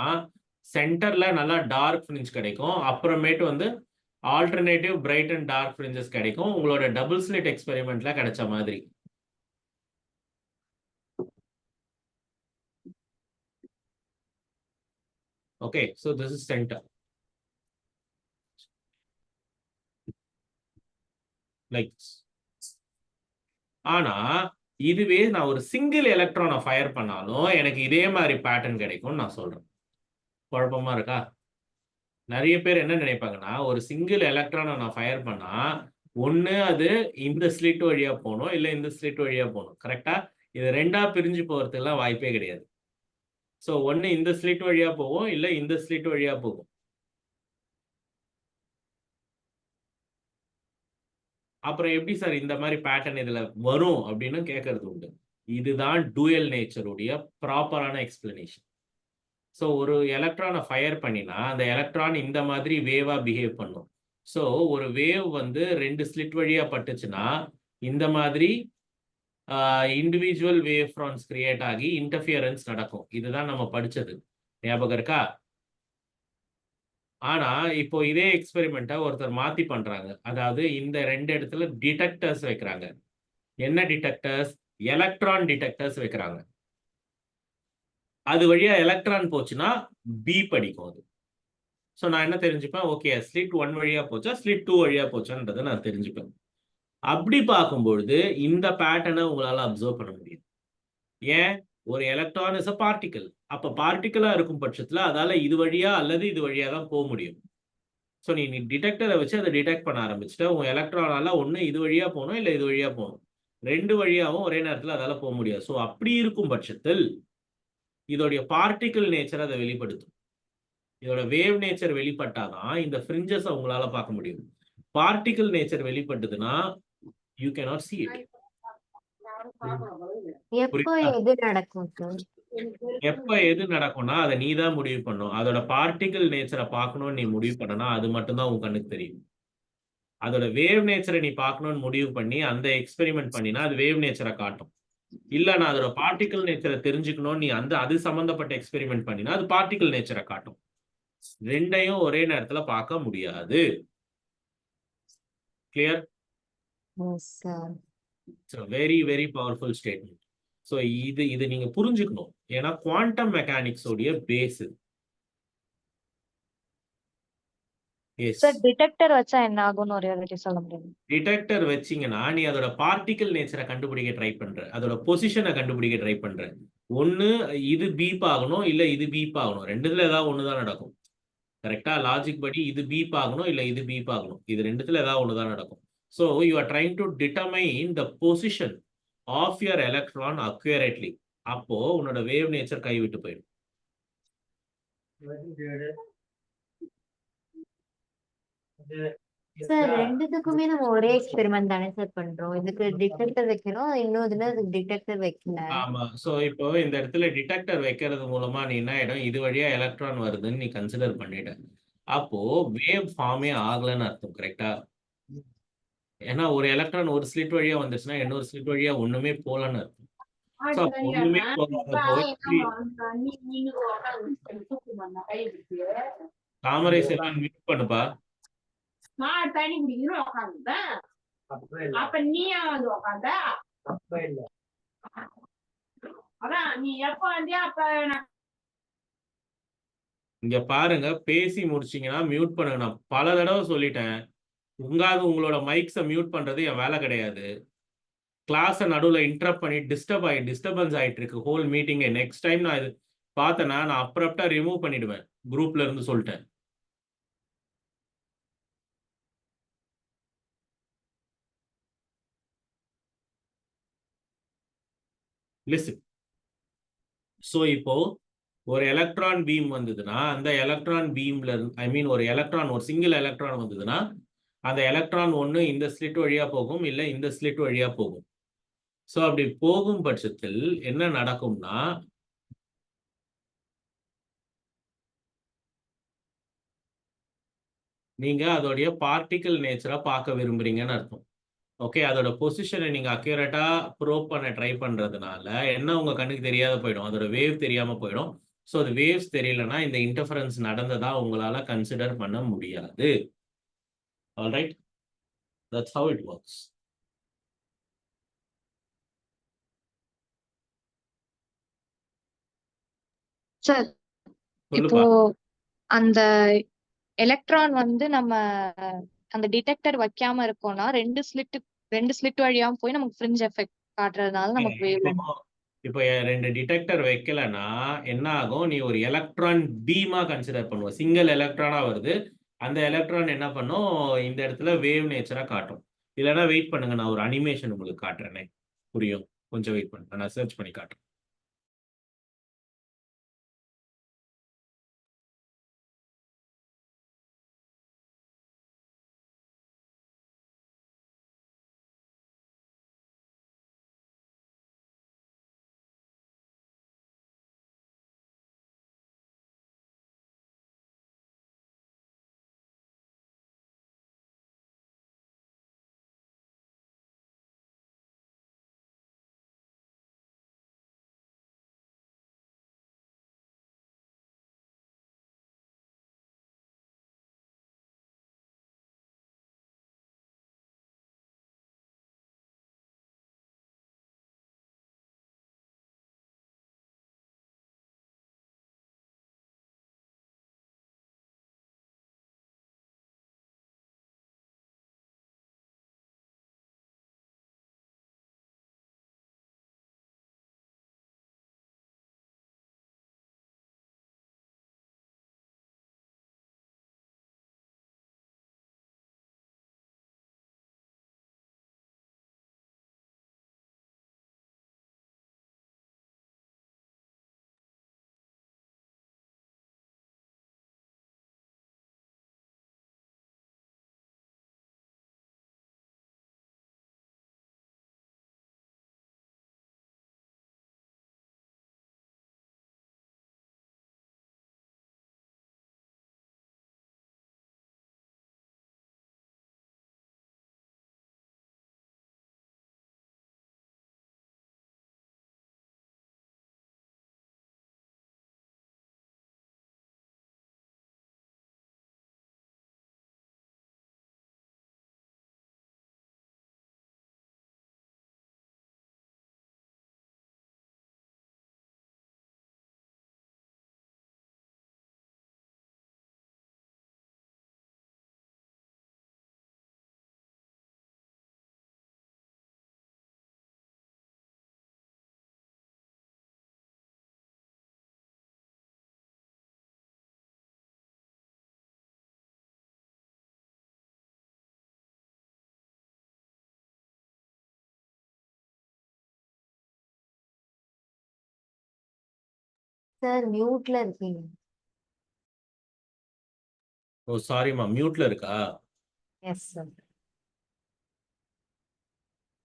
சென்டர்ல நல்லா டார்க் ஃப்ரிஞ்ச் கிடைக்கும், அப்புறமேட்டு வந்து alternative bright and dark fringes கிடைக்கும். உங்களோட டபுள் ஸ்லிட் எக்ஸ்பெரிமெண்ட்ல கிடைச்ச மாதிரி. Okay, so this is center like. ஆனா இதுவே நான் ஒரு சிங்கிள் எலக்ட்ரானை ஃபயர் பண்ணாலும் எனக்கு இதே மாதிரி பேட்டர்ன் கிடைக்கும்னு நான் சொல்றேன். குழப்பமா இருக்கா? நிறைய பேர் என்ன நினைப்பாங்கன்னா ஒரு சிங்கிள் எலக்ட்ரானை நான் ஃபயர் பண்ணா ஒண்ணு அது இந்த ஸ்லிட் வழியா போகணும், இல்லை இந்த ஸ்லிட் வழியா போகணும். கரெக்டா? இது ரெண்டா பிரிஞ்சு போறதுக்கெல்லாம் வாய்ப்பே கிடையாது. ஸோ ஒன்று இந்த ஸ்லிட் வழியா போகும், இல்லை இந்த ஸ்லிட் வழியா போகும். அப்புறம் எப்படி சார் இந்த மாதிரி பேட்டர்ன் இதுல வரும் அப்படின்னு கேட்கறது உண்டு. இதுதான் டூயல் நேச்சருடைய ப்ராப்பரான எக்ஸ்பிளனேஷன். ஸோ ஒரு எலக்ட்ரானை ஃபயர் பண்ணினா அந்த எலக்ட்ரான் இந்த மாதிரி வேவா பிஹேவ் பண்ணும். ஸோ ஒரு வேவ் வந்து ரெண்டு ஸ்லிட் வழியா பட்டுச்சுன்னா இந்த மாதிரி இண்டிவிஜுவல் வேவ் ஃப்ரான்ஸ் கிரியேட் ஆகி இன்டர்ஃபியரன்ஸ் நடக்கும். இதுதான் நம்ம படிச்சது. ஞாபகம் இருக்கா? ஆனா இப்போ இதே எக்ஸ்பெரிமெண்ட்டை ஒருத்தர் மாத்தி பண்றாங்க. அதாவது இந்த 2 இடத்துல டிடெக்டர்ஸ் வைக்கிறாங்க. என்ன டிடெக்டர்ஸ்? எலக்ட்ரான் டிடெக்டர்ஸ் வைக்கிறாங்க. அது வழியா எலக்ட்ரான் போச்சுன்னா பி படிக்கும் அது. ஸோ நான் என்ன தெரிஞ்சுப்பேன்? ஓகே, ஸ்லிட் 1 வழியா போச்சா, ஸ்லிட் 2 வழியா போச்சான்றதை நான் தெரிஞ்சுப்பேன். அப்படி பார்க்கும்பொழுது இந்த பேட்டர்னை உங்களால அப்சர்வ் பண்ண முடியும். ஏன்? ஒரு எலக்ட்ரான் இஸ் அ பார்ட்டிக்கல். அப்ப பார்ட்டிக்கலா இருக்கும் பட்சத்துல அதால இது வழியா அல்லது இது வழியா தான் போக முடியும். ஸோ நீ டிடெக்டரை வச்சு அதை டிடெக்ட் பண்ண ஆரம்பிச்சுட்ட, உன் எலக்ட்ரானால ஒன்று இது வழியா போகணும், இல்லை இது வழியா போகணும். 2 வழியாவும் ஒரே நேரத்தில் அதால போக முடியாது. ஸோ அப்படி இருக்கும் பட்சத்தில் இதோடைய பார்ட்டிக்கல் நேச்சர் அதை வெளிப்படுத்தும். இதோட வேவ் நேச்சர் வெளிப்பட்டாதான் இந்த ஃப்ரிஞ்சஸ் உங்களால பார்க்க முடியும். பார்ட்டிக்கல் நேச்சர் வெளிப்பட்டதுன்னா யூ கேனாட் see it. எப்போ எது நடக்கும் சார்? எப்ப எது நடக்கும்னா அதை நீ தான் முடிவு பண்ணும். அதோட பார்ட்டிக்கல் நேச்சரை பார்க்கணும்னு நீ முடிவு பண்ணனா அது மட்டும்தான் உன் கண்ணுக்கு தெரியும். அதோட வேவ் நேச்சரை நீ பார்க்கணும்னு முடிவு பண்ணி அந்த எக்ஸ்பெரிமெண்ட் பண்ணினா அது வேவ் நேச்சரை காட்டும். இல்ல நான் அதோட பார்ட்டிக்கல் நேச்சரை தெரிஞ்சுக்கணும் நீ அது சம்பந்தப்பட்ட எக்ஸ்பெரிமெண்ட் பண்ணினா அது பார்ட்டிக்கல் நேச்சரை காட்டும். ரெண்டையும் ஒரே நேரத்துல பார்க்க முடியாது. Clear? Very very powerful statement. So இது நீங்க புரிஞ்சுக்கணும். ஏன்னா குவாண்டம் மெக்கானிக்ஸ் உடைய பேஸ். சார் டிடெக்டர் வச்சா என்ன ஆகும்னு ஒரு வாட்டி சொல்ல முடியும்? டிடெக்டர் வச்சீங்கன்னா நீ அதோட பார்ட்டிக்கல் நேச்சரை கண்டுபிடிக்க ட்ரை பண்ற, அதோட பொசிஷனை கண்டுபிடிக்க ட்ரை பண்ற. ஒன்னு இது பீப் ஆகணும், இல்ல இது பீப் ஆகணும். ரெண்டுத்துல ஏதாவது ஒண்ணுதான் நடக்கும். கரெக்டா? லாஜிக் படி இது பீப் ஆகணும், இல்ல இது பீப் ஆகணும். இது ரெண்டுத்துல ஏதாவது ஒண்ணுதான் நடக்கும். So you are trying to determine the position of your electron accurately. அப்போ உன்னோட வேவ் நேச்சர் கைவிட்டு போயிடும். சார் ரெண்டுத்துக்குமே நம்ம ஒரே எக்ஸ்பெரிமெண்ட் தானே சார் பண்றோம்? இதுக்கு டிடெக்டர் வைக்கணும், இன்னொருதுல அதுக்கு டிடெக்டர் வைக்கல. ஆமா. சோ இப்போ இந்த இடத்துல டிடெக்டர் வைக்கிறது மூலமா நீ என்ன ஆயிடும், இது வழியா எலக்ட்ரான் வருதுன்னு நீ கன்சிடர் பண்ணிட்ட. அப்போ வேவ் ஃபார்மே ஆகலன்னு அர்த்தம். கரெக்டா? ஏன்னா ஒரு எலக்ட்ரான் ஒரு ஸ்லிட் வழியா வந்துச்சுன்னா இன்னொரு ஸ்லிட் வழியா ஒண்ணுமே போலன்னு அர்த்தம். So, ஒண்ணுமே போகாத போய் தாமரை செல்வன் மியூட் பண்ணுப்பா. அப்ப நீ உட்காந்த அதான் நீ எப்ப வந்தியா அப்ப இங்க பாருங்க, பேசி முடிச்சீங்கன்னா மியூட் பண்ணுங்க. நான் பல தடவை சொல்லிட்டேன், உங்களோட மைக்ஸை மியூட் பண்றது என் வேலை கிடையாது. கிளாஸை நடுவில் இன்டரப்ட் பண்ணி டிஸ்டர்பன்ஸ் ஆயிட்டு இருக்கு ஹோல் மீட்டிங்கை. நெக்ஸ்ட் டைம் நான் இது பார்த்தேன்னா நான் அப்ரப்டா ரிமூவ் பண்ணிடுவேன் குரூப்ல இருந்து சொல்லிட்டேன். லிசன். ஸோ இப்போ ஒரு எலக்ட்ரான் பீம் வந்ததுன்னா அந்த எலக்ட்ரான் பீம்ல இருந்து ஒரு எலக்ட்ரான் ஒரு சிங்கிள் எலக்ட்ரான் வந்ததுன்னா அந்த எலக்ட்ரான் ஒன்று இந்த ஸ்லிட் வழியா போகும், இல்லை இந்த ஸ்லிட் வழியா போகும். ஸோ அப்படி போகும் பட்சத்தில் என்ன நடக்கும்னா நீங்க அதோடைய பார்ட்டிக்கல் நேச்சரை பார்க்க விரும்புறீங்கன்னு அர்த்தம். ஓகே, அதோட பொசிஷனை நீங்க அக்யூரேட்டா ப்ரோப் பண்ண ட்ரை பண்றதுனால என்ன உங்க கண்ணுக்கு தெரியாத போயிடும், அதோட வேவ் தெரியாம போயிடும். ஸோ அது வேவ்ஸ் தெரியலன்னா இந்த இன்டர்ஃபரன்ஸ் நடந்ததா உங்களால கன்சிடர் பண்ண முடியாது. Alright, that's how it works. Sir இப்போ அந்த எலக்ட்ரான் வந்து நம்ம அந்த டிடெக்டர் வைக்காம இருக்கோம்னா ரெண்டு ஸ்லிட் வழியாவும் போய் நமக்கு ஃப்ரிஞ்ச் எஃபெக்ட் காட்டுறதுனால நமக்கு வேவ் லென்த். இப்போ 2 டிடெக்டர் வைக்கலன்னா என்ன ஆகும், நீ ஒரு எலக்ட்ரான் பீமா கன்சிடர் பண்ணுவ. சிங்கிள் எலக்ட்ரானா வருது, அந்த எலக்ட்ரான் என்ன பண்ணும், இந்த இடத்துல வேவ் நேச்சரா காட்டும். இல்லைன்னா வெயிட் பண்ணுங்க, நான் ஒரு அனிமேஷன் உங்களுக்கு காட்டுறேனே, புரியும். கொஞ்சம் வெயிட் பண்ணுங்க, நான் சர்ச் பண்ணி காட்டுறேன். சார் மியூட்ல இருக்கீங்க. ஓ சாரிம்மா, மியூட்ல இருக்கா? Yes sir.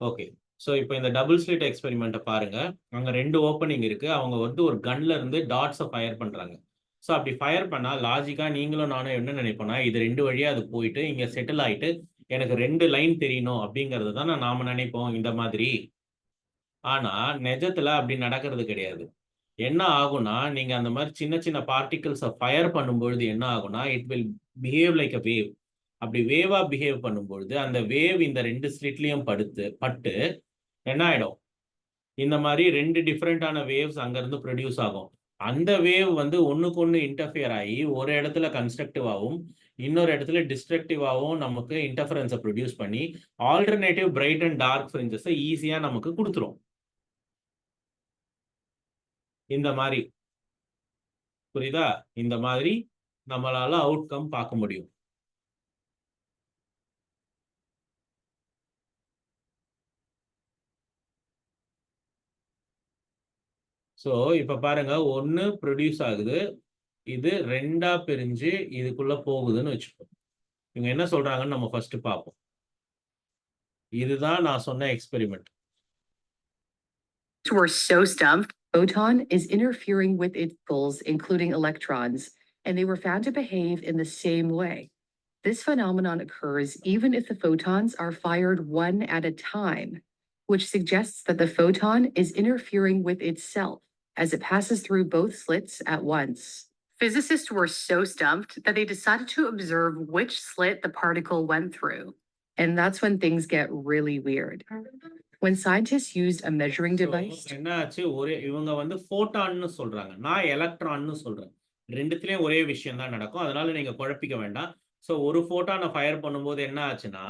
ஓகே. ஸோ இப்போ இந்த டபுள் ஸ்லிட் எக்ஸ்பெரிமெண்ட்டை பாருங்க. அங்கே 2 ஓப்பனிங் இருக்கு. அவங்க வந்து ஒரு கன்ல இருந்து டாட்ஸை ஃபயர் பண்றாங்க. ஸோ அப்படி ஃபயர் பண்ணா லாஜிக்கா நீங்களும் நானும் என்ன நினைப்போம்னா, இது 2 வழியா அது போயிட்டு இங்க செட்டில் ஆயிட்டு எனக்கு 2 லைன் தெரியணும் அப்படிங்கிறது தான் நாம நினைப்போம் இந்த மாதிரி. ஆனா நிஜத்துல அப்படி நடக்கிறது கிடையாது. என்ன ஆகும்னா, நீங்க அந்த மாதிரி சின்ன சின்ன பார்ட்டிகிள்ஸை ஃபயர் பண்ணும்பொழுது என்ன ஆகும்னா, it will behave like a wave. அப்படி வேவா பிஹேவ் பண்ணும்பொழுது அந்த வேவ் இந்த 2 ஸ்லிட்லயும் பட்டு என்ன ஆயிடும், இந்த மாதிரி 2 டிஃப்ரெண்டான வேவ்ஸ் அங்கிருந்து ப்ரொடியூஸ் ஆகும். அந்த வேவ் வந்து ஒண்ணுக்கு ஒண்ணு இன்டர்ஃபியர் ஆகி ஒரு இடத்துல கன்ஸ்ட்ரக்டிவாகவும் இன்னொரு இடத்துல டிஸ்ட்ரக்டிவாகவும் நமக்கு இன்டர்ஃபரன்ஸை ப்ரொடியூஸ் பண்ணி ஆல்டர்னேட்டிவ் பிரைட் அண்ட் டார்க் ஃப்ரிஞ்சஸை ஈஸியா நமக்கு கொடுத்துரும். இந்த மாதிரி புரியுதா? இந்த மாதிரி நம்மளால அவுட்கம் பார்க்க முடியும். ஸோ இப்ப பாருங்க, 1 ப்ரொடியூஸ் ஆகுது, இது 2ஆ பிரிஞ்சு இதுக்குள்ள போகுதுன்னு வச்சுக்கோ. இவங்க என்ன சொல்றாங்கன்னு நம்ம ஃபர்ஸ்ட் பார்ப்போம். இதுதான் நான் சொன்ன experiment. Were so stumped, photon is interfering with its poles, including electrons, and they were found to behave in the same way. This phenomenon occurs even if the photons are fired one at a time, which suggests that the photon is interfering with itself as it passes through both slits at once. Physicists were so stumped that they decided to observe which slit the particle went through. And that's when things get really weird. When scientists used a measuring device. என்ன ஆச்சு, இவங்க வந்து ஃபோட்டான்னு சொல்றாங்க, நான் எலக்ட்ரான்னு சொல்றேன். ரெண்டுத்துலயும் ஒரே விஷயம் தான் நடக்கும், அதனால நீங்க குழப்பிக்க வேண்டாம். ஸோ ஒரு ஃபோட்டானை ஃபயர் பண்ணும்போது என்ன ஆச்சுன்னா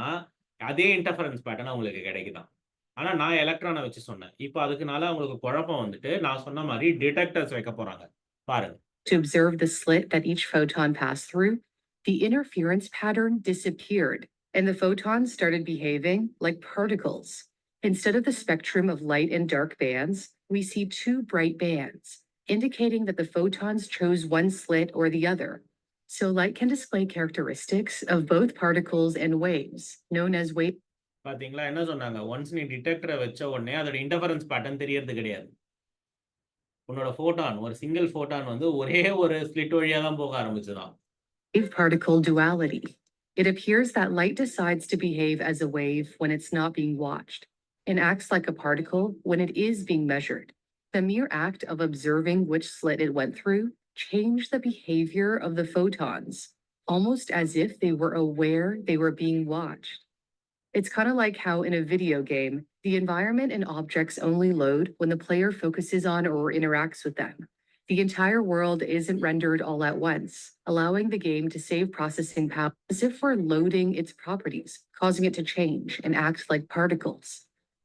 அதே இன்டர்ஃபரன்ஸ் பேட்டர்ன் உங்களுக்கு கிடைக்குதான். ஆனா நான் எலக்ட்ரானை வச்சு சொன்னேன். இப்போ அதுக்குனால அவங்களுக்கு குழப்பம் வந்துட்டு நான் சொன்ன மாதிரி டிடெக்டர்ஸ் வைக்க போறாங்க. பாருங்க. To observe the slit that each photon passed through, the interference pattern disappeared and the photons started behaving like particles. Instead of the spectrum of light and dark bands, we see 2 bright bands, indicating that the photons chose one slit or the other. So light can display characteristics of both particles and waves, known as wave. பாத்தீங்களா என்ன சொன்னாங்க, once நீ டிடெக்டரை வச்ச உடனே அதோட interference pattern தெரியறது கிடையாது. உன்னோட ஃபோட்டான், ஒரு சிங்கிள் ஃபோட்டான் வந்து ஒரே ஒரு ஸ்லிட் வழியா தான் போக ஆரம்பிச்சுதான். Wave particle duality. It appears that light decides to behave as a wave when it's not being watched and acts like a particle when it is being measured. The mere act of observing which slit it went through changed the behavior of the photons, almost as if they were aware they were being watched. It's kind of like how in a video game, the environment and objects only load when the player focuses on or interacts with them. The entire world isn't rendered all at once, allowing the game to save processing power as if we're loading its properties, causing it to change and act like particles.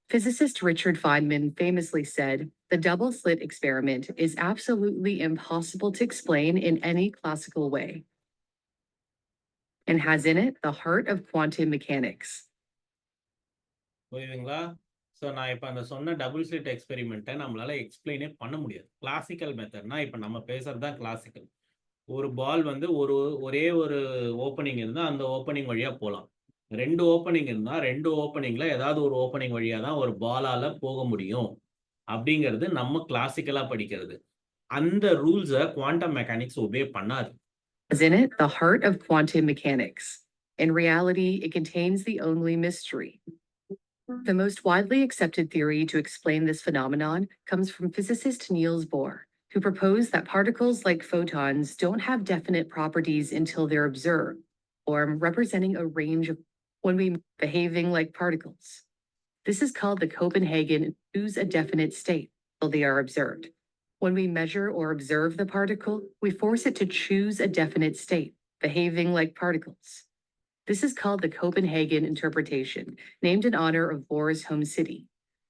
Physicist Richard Feynman famously said, "The double slit experiment is absolutely impossible to explain in any classical way and has in it the heart of quantum mechanics." புரியுதுங்களா? So நான் இப்போ அந்த சொன்ன double slit எக்ஸ்பெரிமெண்ட்டை நம்மளால எக்ஸ்பிளைனே பண்ண முடியாது. Classical மெத்தட்னா இப்போ நம்ம பேசுறது தான் கிளாசிக்கல். ஒரு பால் வந்து ஒரே ஒரு ஓப்பனிங் இருந்தால் அந்த ஓப்பனிங் வழியாக போகலாம். 2 ஓப்பனிங் இருந்தால் 2 ஓப்பனிங்ல ஏதாவது ஒரு ஓப்பனிங் வழியாக தான் ஒரு பாலால போக முடியும் அப்படிங்கிறது நம்ம கிளாசிக்கலா படிக்கிறது. அந்த ரூல்ஸை குவாண்டம் மெக்கானிக்ஸ் ஒபே பண்ணாது. Has in it the heart of quantum mechanics. In reality, it contains the only mystery. The most widely accepted theory to explain this phenomenon comes from physicist Niels Bohr, who proposed that particles like photons don't have definite properties until they're observed, or representing a range of when we behaving like particles. This is called the Copenhagen choose a definite state until they are observed. When we measure or observe the particle, we force it to choose a definite state, behaving like particles. This is called the Copenhagen interpretation, named in honor of Bohr's home city.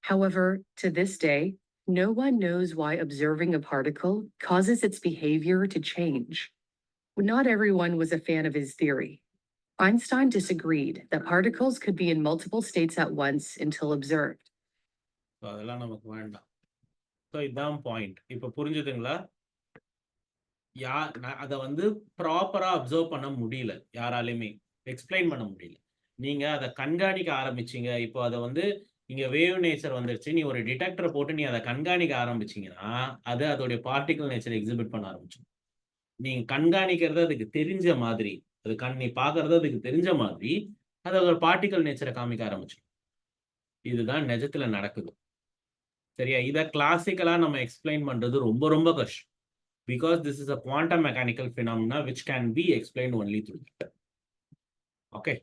However, to this day, no one knows why observing a particle causes its behavior to change. Not everyone was a fan of his theory. Einstein disagreed that particles could be in multiple states at once until observed. அதெல்லாம் நமக்கு வேண்டாம். So இதுதான் point. இப்போ புரிஞ்சுதுங்களா? அதை வந்து ப்ராப்பரா observe பண்ண முடியல, யாராலையுமே எக்ஸ்பிளைன் பண்ண முடியல. நீங்க அதை கண்காணிக்க ஆரம்பிச்சீங்க. இப்போ அதை வந்து இங்க வேவ் நேச்சர் வந்துருச்சு, நீ ஒரு டிடெக்டரை போட்டு நீ அதை கண்காணிக்க ஆரம்பிச்சீங்கன்னா அது அதோடைய பார்ட்டிகல் நேச்சர் எக்ஸிபிட் பண்ண ஆரம்பிச்சிடும். நீங்க கண்காணிக்கிறது அதுக்கு தெரிஞ்ச மாதிரி, அது நீ பாக்குறது அதுக்கு தெரிஞ்ச மாதிரி அது அதோட பார்ட்டிகல் நேச்சரை காமிக்க ஆரம்பிச்சிடும். இதுதான் நிஜத்துல நடக்குது. சரியா? இதை கிளாசிக்கலா நம்ம எக்ஸ்பிளைன் பண்றது ரொம்ப ரொம்ப கஷ்டம். Because this is a quantum mechanical phenomena which can be explained only through that. Okay.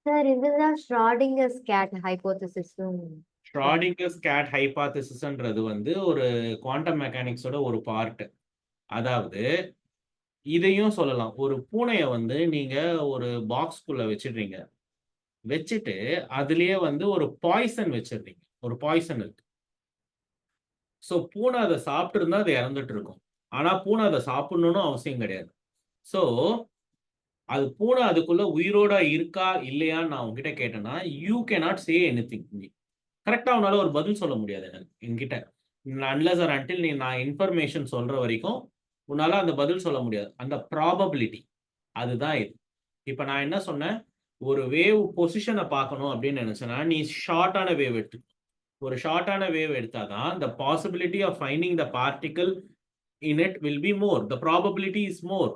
Sir இதுதான் ஷ்ராடிங்கர்ஸ் கேட் ஹைபோதசிஸும். ஷ்ராடிங்கர்ஸ் கேட் ஹைபாதிசிஸ்ன்றது வந்து ஒரு குவாண்டம் மெக்கானிக்ஸோட ஒரு பார்ட். அதாவது இதையும் சொல்லலாம், ஒரு பூனையை வந்து நீங்க ஒரு பாக்ஸ்குள்ள வச்சிடுறீங்க, வச்சுட்டு அதுலயே வந்து ஒரு பாய்சன் வச்சிடுறீங்க, ஒரு பாய்சன் இருக்கு. ஸோ பூனை அதை சாப்பிட்டு இருந்தா அது இறந்துட்டு இருக்கும். ஆனா பூனை அதை சாப்பிடணும்னு அவசியம் கிடையாது. ஸோ அது பூனை அதுக்குள்ள உயிரோட இருக்கா இல்லையான்னு நான் உங்ககிட்ட கேட்டேன்னா யூ கேனாட் சே எனிதிங். கரெக்டா உன்னால ஒரு பதில் சொல்ல முடியாது எனக்கு என்கிட்ட, அன்லெஸ் ஆர் அன்டில் நீ நான் இன்ஃபர்மேஷன் சொல்ற வரைக்கும் உன்னால அந்த பதில் சொல்ல முடியாது. அந்த ப்ராபபிலிட்டி அதுதான் இது. இப்போ நான் என்ன சொன்னேன், ஒரு வேவ் பொசிஷனை பார்க்கணும் அப்படின்னு நினைச்சேன்னா நீ ஷார்ட்டான வேவ் எடுத்து, ஒரு ஷார்ட்டான wave எடுத்தாதான் the possibility of finding the particle in it will be more, the probability is more.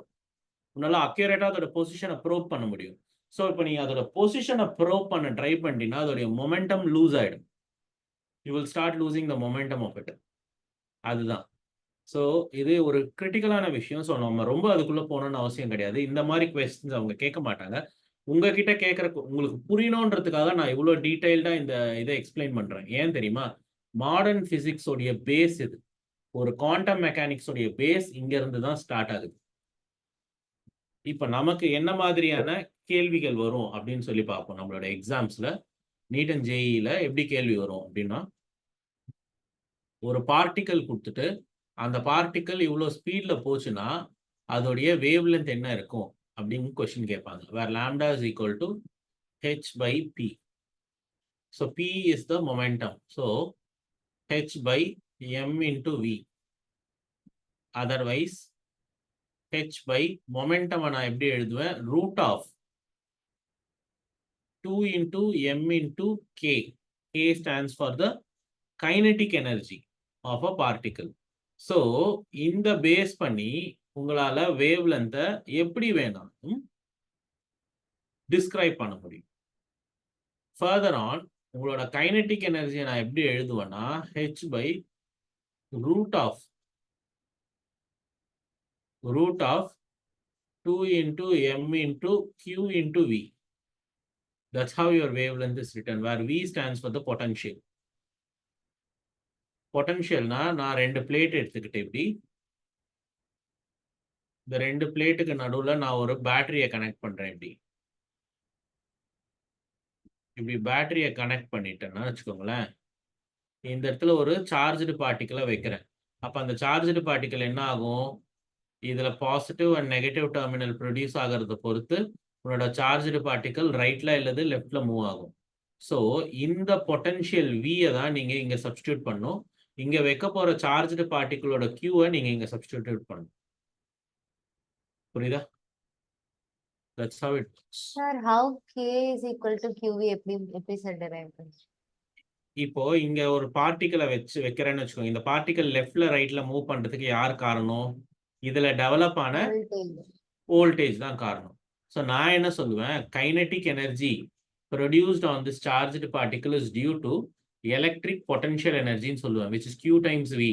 உன்னால அக்யூரேட்டா அதோட பொசிஷனை ப்ரோப் பண்ண முடியும். ஸோ இப்போ நீ அதோட பொசிஷனை ப்ரோப் பண்ண ட்ரை பண்ணிட்டீங்கன்னா அதோடைய மொமெண்டம் லூஸ் ஆயிடும். You will start losing the momentum of it. அதுதான். ஸோ இது ஒரு கிரிட்டிக்கலான விஷயம். ஸோ நம்ம ரொம்ப அதுக்குள்ள போகணும்னு அவசியம் கிடையாது. இந்த மாதிரி கொஸ்டின்ஸ் அவங்க கேட்க மாட்டாங்க. உங்ககிட்ட கேட்குற உங்களுக்கு புரியணுன்றதுக்காக நான் இவ்வளோ டீட்டெயில்டாக இந்த இதை எக்ஸ்பிளைன் பண்ணுறேன். ஏன் தெரியுமா? மாடர்ன் ஃபிசிக்ஸோடைய பேஸ் இது. ஒரு குவாண்டம் மெக்கானிக்ஸோடைய பேஸ் இங்கேருந்து தான் ஸ்டார்ட் ஆகுது. இப்போ நமக்கு என்ன மாதிரியான கேள்விகள் வரும் அப்படின்னு சொல்லி பார்ப்போம். நம்மளோட எக்ஸாம்ஸில் நீட் அண்ட் ஜேஇல எப்படி கேள்வி வரும் அப்படின்னா, ஒரு பார்ட்டிக்கல் கொடுத்துட்டு அந்த பார்ட்டிக்கல் இவ்வளோ ஸ்பீடில் போச்சுன்னா அதோடைய வேவ் லென்த் என்ன இருக்கும் அப்படின்னு கொஸ்டின் கேட்பாங்க. Where lambda is equal to h by p. So p is the momentum. So h by m into v. Otherwise h by momentum நான் எப்படி எழுதுவேன், root of 2 into m into k. K stands for the kinetic energy of a particle. So இந்த base பண்ணி உங்களால wave லென்த்தை எப்படி வேணாலும் describe பண்ண முடியும். ஃபர்தர் ஆன் உங்களோட கைனடிக் எனர்ஜியை நான் எப்படி எழுதுவேன்னா h by root of 2 into m into q into v. That's how your wavelength is written, where v stands for the potential. பொட்டன்ஷியல்னா நான் ரெண்டு பிளேட் எடுத்துக்கிட்டு இப்படி இந்த ரெண்டு பிளேட்டுக்கு நடுவில் நான் ஒரு பேட்டரியை கனெக்ட் பண்ணுறேன். இப்படி பேட்டரியை கனெக்ட் பண்ணிட்டேன்னா வச்சுக்கோங்களேன், இந்த இடத்துல ஒரு சார்ஜ்டு பார்ட்டிக்கலை வைக்கிறேன். அப்போ அந்த சார்ஜ்டு பார்ட்டிக்கல் என்ன ஆகும், இதில் positive and negative terminal produce ஆகிறத பொறுத்து உன்னோட சார்ஜ்டு பார்ட்டிக்கல் ரைட்டில் இல்லது லெஃப்டில் மூவ் ஆகும். ஸோ இந்த பொட்டன்ஷியல் வியை தான் நீங்கள் இங்கே சப்ஸ்டியூட் பண்ணும். இங்கே வைக்க போகிற சார்ஜ்டு பார்ட்டிகளோட கியூவை நீங்கள் இங்கே சப்ஸ்டியூட் பண்ணணும். புரியுதா? That's how it works. Sir, how K is equal to QV எப்படி சார் derive பண்ணுங்க? இப்போ இங்க ஒரு பார்ட்டிக்கலை வைக்கிறேன்னு வச்சுக்கோங்க. இந்த பார்ட்டிக்கல் லெஃப்ட்ல ரைட்ல மூவ் பண்றதுக்கு யார் காரணம்? இதுல டெவலப் ஆன வோல்டேஜ் தான் காரணம். ஸோ நான் என்ன சொல்லுவேன், kinetic energy produced on this charged particle is due to electric potential energy ன்னு சொல்லுவேன், which is Q times V.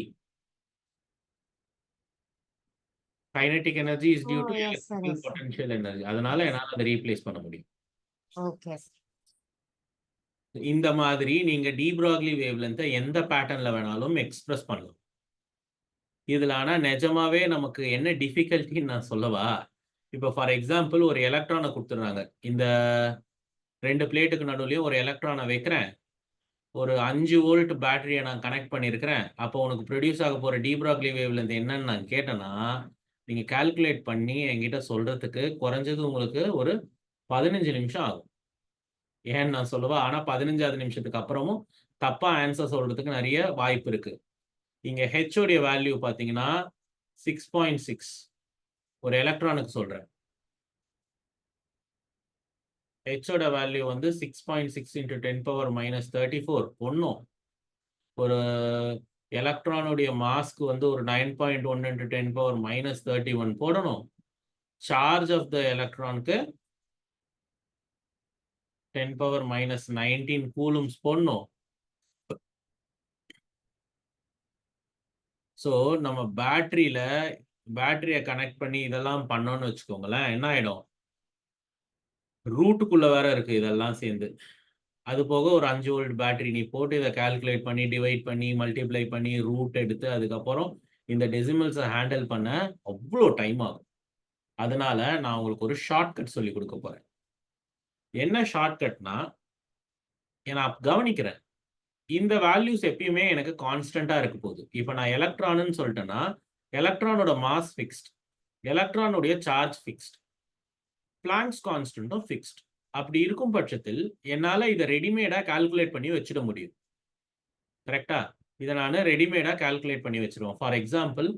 Kinetic energy is due to electrical potential energy. அதனால என்னால அதை ரீப்ளேஸ் பண்ண முடியும். ஓகே. இந்த மாதிரி நீங்க டி ப்ராக்லி வேவ்லென்த்தை எந்த பேட்டர்ன்ல வேணாலும் எக்ஸ்பிரஸ் பண்ணலாம். இதுல ஆனா நிஜமாவே நமக்கு என்ன டிஃபிகல்ட்டின்னு நான் சொல்லவா, இப்போ ஃபார் எக்ஸாம்பிள் ஒரு எலக்ட்ரானை கொடுத்துட்றாங்க, இந்த ரெண்டு பிளேட்டுக்கு நடுவுலையும் ஒரு எலக்ட்ரானை வைக்கிறேன், ஒரு 5 வோல்ட் பேட்டரியை நான் கனெக்ட் பண்ணியிருக்கிறேன். அப்போ உனக்கு ப்ரொடியூஸ் ஆக போகிற டி ப்ராக்லி வேவ்லென்த் என்னன்னு நான் கேட்டேன்னா நீங்கள் கால்குலேட் பண்ணி என்கிட்ட சொல்கிறதுக்கு குறைஞ்சது உங்களுக்கு ஒரு 15 நிமிஷம் ஆகும். ஏன்னு நான் சொல்லுவா, ஆனால் 15வது நிமிஷத்துக்கு அப்புறமும் தப்பாக ஆன்சர் சொல்கிறதுக்கு நிறைய வாய்ப்பு இருக்குது. இங்கே ஹெச்சோடைய வேல்யூ பார்த்தீங்கன்னா 6.6 ஒரு எலக்ட்ரானுக்கு சொல்றேன். ஹெச்சோட வேல்யூ வந்து 6.6 into 10⁻−34 ஒன்றும் ஒரு எலக்ட்ரானுடைய மாஸ்க்கு வந்து ஒரு 9.1 into 10⁻−31 போடணும். சார்ஜ் ஆஃப் த எலக்ட்ரானுக்கு 10⁻−19 கூலும்ஸ் போடணும். ஸோ நம்ம பேட்டரியை கனெக்ட் பண்ணி இதெல்லாம் பண்ணோம்னு வச்சுக்கோங்களேன், என்ன ஆயிடும், ரூட்டுக்குள்ள வேற இருக்கு இதெல்லாம் சேர்ந்து. அது போக ஒரு 5 வோல்ட் பேட்டரி நீ போட்டு இதை கால்குலேட் பண்ணி டிவைட் பண்ணி மல்டிப்ளை பண்ணி ரூட் எடுத்து அதுக்கப்புறம் இந்த டெசிமல்ஸை ஹேண்டில் பண்ண அவ்வளோ டைம் ஆகும். அதனால நான் உங்களுக்கு ஒரு ஷார்ட்கட் சொல்லி கொடுக்க போறேன். என்ன ஷார்ட்கட்னா, நான் கவனிக்கிறேன் இந்த வேல்யூஸ் எப்பயுமே எனக்கு கான்ஸ்டன்டா இருக்க போகுது. இப்போ நான் எலக்ட்ரான்னு சொல்லிட்டேன்னா எலக்ட்ரானோட மாஸ் ஃபிக்ஸ்ட், எலக்ட்ரானுடைய சார்ஜ் ஃபிக்ஸ்ட், பிளாங்க்ஸ் கான்ஸ்டன்ட்டும் ஃபிக்ஸ்ட். அப்படி இருக்கும் பட்சத்தில் என்னால இதை ரெடிமேடா கால்குலேட் பண்ணி வச்சிட முடியும். கரெக்டா? இதை நான் ரெடிமேடா கால்குலேட் பண்ணி வச்சிருவோம். For example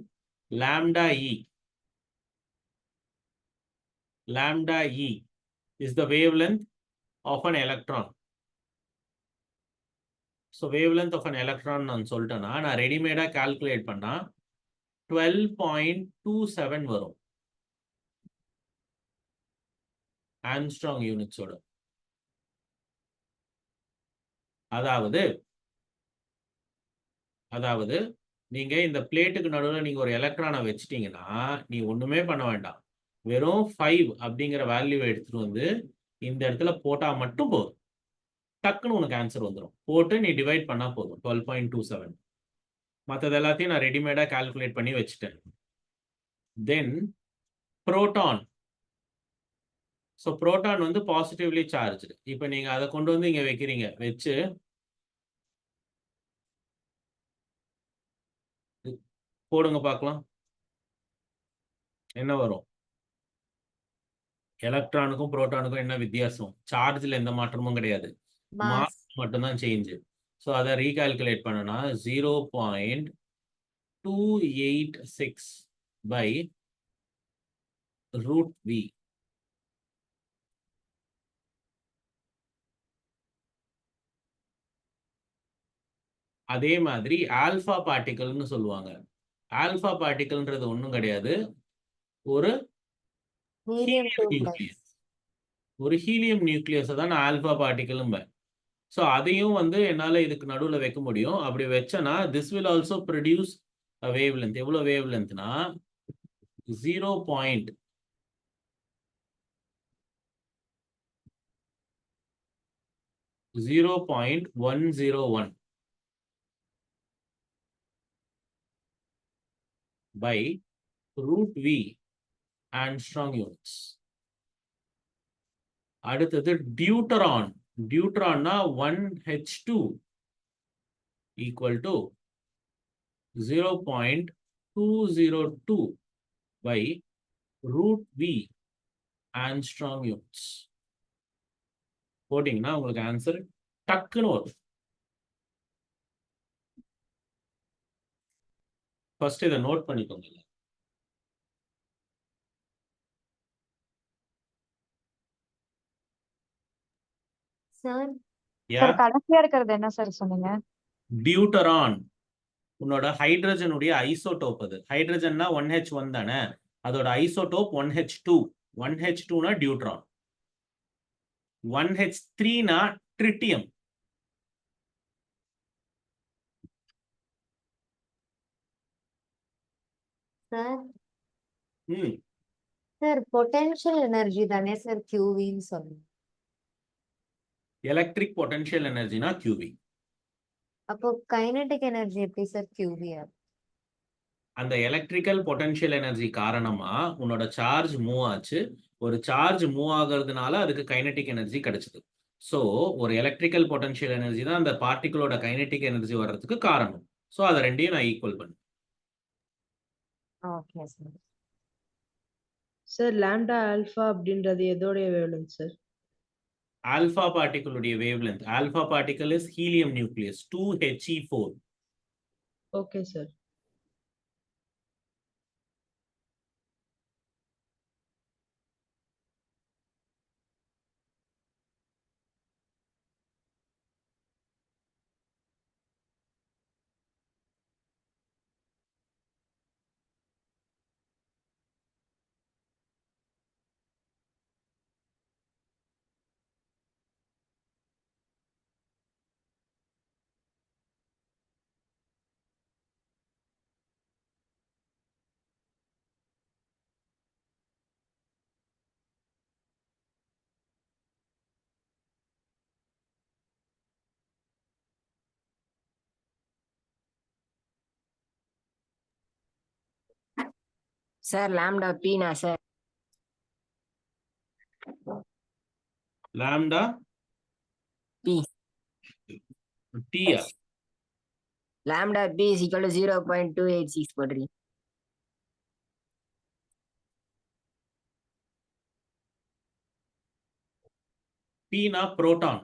lambda E is the wavelength of an electron. So wavelength of an electron நான் சொல்லிட்டேன்னா நான் ரெடிமேடா கால்குலேட் பண்ணா 12.27 வரும் ஆம்ஸ்ட்ராங் யூனிட்ஸோட. அதாவது நீங்க இந்த பிளேட்டுக்கு நடுவில் நீங்க ஒரு எலக்ட்ரானை வச்சிட்டீங்கன்னா நீ ஒண்ணுமே பண்ண வேண்டாம், வெறும் 5 அப்படிங்கிற வேல்யூவை எடுத்துட்டு வந்து இந்த இடத்துல போட்டா மட்டும் போதும், டக்குன்னு உனக்கு ஆன்சர் வந்துடும். போட்டு நீ டிவைட் பண்ணா போதும் 12.27. மற்றது எல்லாத்தையும் நான் ரெடிமேடா கால்குலேட் பண்ணி வச்சுட்டேன். தென் புரோட்டான். ஸோ புரோட்டான் வந்து பாசிட்டிவ்லி சார்ஜ். இப்போ நீங்க அதை கொண்டு வந்து இங்க வைக்கிறீங்க, வச்சு போடுங்க பார்க்கலாம் என்ன வரும். எலக்ட்ரானுக்கும் புரோட்டானுக்கும் என்ன வித்தியாசம்? சார்ஜ்ல எந்த மாற்றமும் கிடையாது, மாஸ் மட்டும்தான் சேஞ்ச். ஸோ அதை ரீகால்குலேட் பண்ணனா 0.286 by √v. அதே மாதிரி ஆல்பா பார்ட்டிகல்னு சொல்லுவாங்க. ஆல்பா பார்ட்டிகல்ன்றது ஒன்றும் கிடையாது, ஒரு ஹீலியம் நியூக்ளியஸ் தான் ஆல்பா பார்ட்டிகலும். ஸோ அதையும் வந்து என்னால் இதுக்கு நடுவில் வைக்க முடியும். அப்படி வச்சேன்னா this will also produce wave length. எவ்வளோ வேவ் லென்த்னா 0.101 by √v ஆங்ஸ்ட்ராங் யூனிட்ஸ். அடுத்தது டியூட்டரான். டியூட்டரான்னா 1H2 equal to 0.202 by √v angstrom units. போட்டிங்கன்னா உங்களுக்கு ஆன்சர் டக்குன்னு வரும். ஃபர்ஸ்ட் இதை நோட் பண்ணிக்கோங்க. சார் சார் கடைசியா இருக்கிறது என்ன சார் சொன்னீங்க? டியூட்டரான் உன்னோட ஹைட்ரஜனுடைய ஐசோடோப். அது ஹைட்ரஜன்னா 1H1 தானே, அதோட ஐசோடோப் 1H2. 1H2னா டியூட்ரான், 1H3னா ட்ரிட்டியம். சார் சார் பொட்டன்ஷியல் எனர்ஜி தானே சார் QVன்னு சொல்லுங்க. எலக்ட்ரிக் பொட்டன்ஷியல் எனர்ஜினா QV. அப்போ கைனடிக் எனர்ஜி எப்படி சார் QV? அந்த எலக்ட்ரிக்கல் பொட்டன்ஷியல் எனர்ஜி காரணமா உன்னோட சார்ஜ் மூவ் ஆச்சு. ஒரு சார்ஜ் மூவ் ஆகுறதுனால அதுக்கு கைனடிக் எனர்ஜி கிடைச்சது. ஸோ ஒரு எலக்ட்ரிக்கல் பொட்டன்ஷியல் எனர்ஜி தான் அந்த பார்ட்டிகளோட கைனடிக் எனர்ஜி வர்றதுக்கு காரணம். ஸோ அதை ரெண்டையும் நான் ஈக்குவல் பண்ணேன். Okay sir. Sir lambda alpha அப்படின்றது எதோடைய வேவ்லென்த் சார்? ஆல்பா பார்ட்டிகளுடைய wavelength. Alpha particle is helium nucleus 2He4. Okay sir. Sir lambda பீனா சார்? Lambda B. டீயா? Lambda B is equal to 0.286 போடுறீங்க. பீனா புரோட்டான்.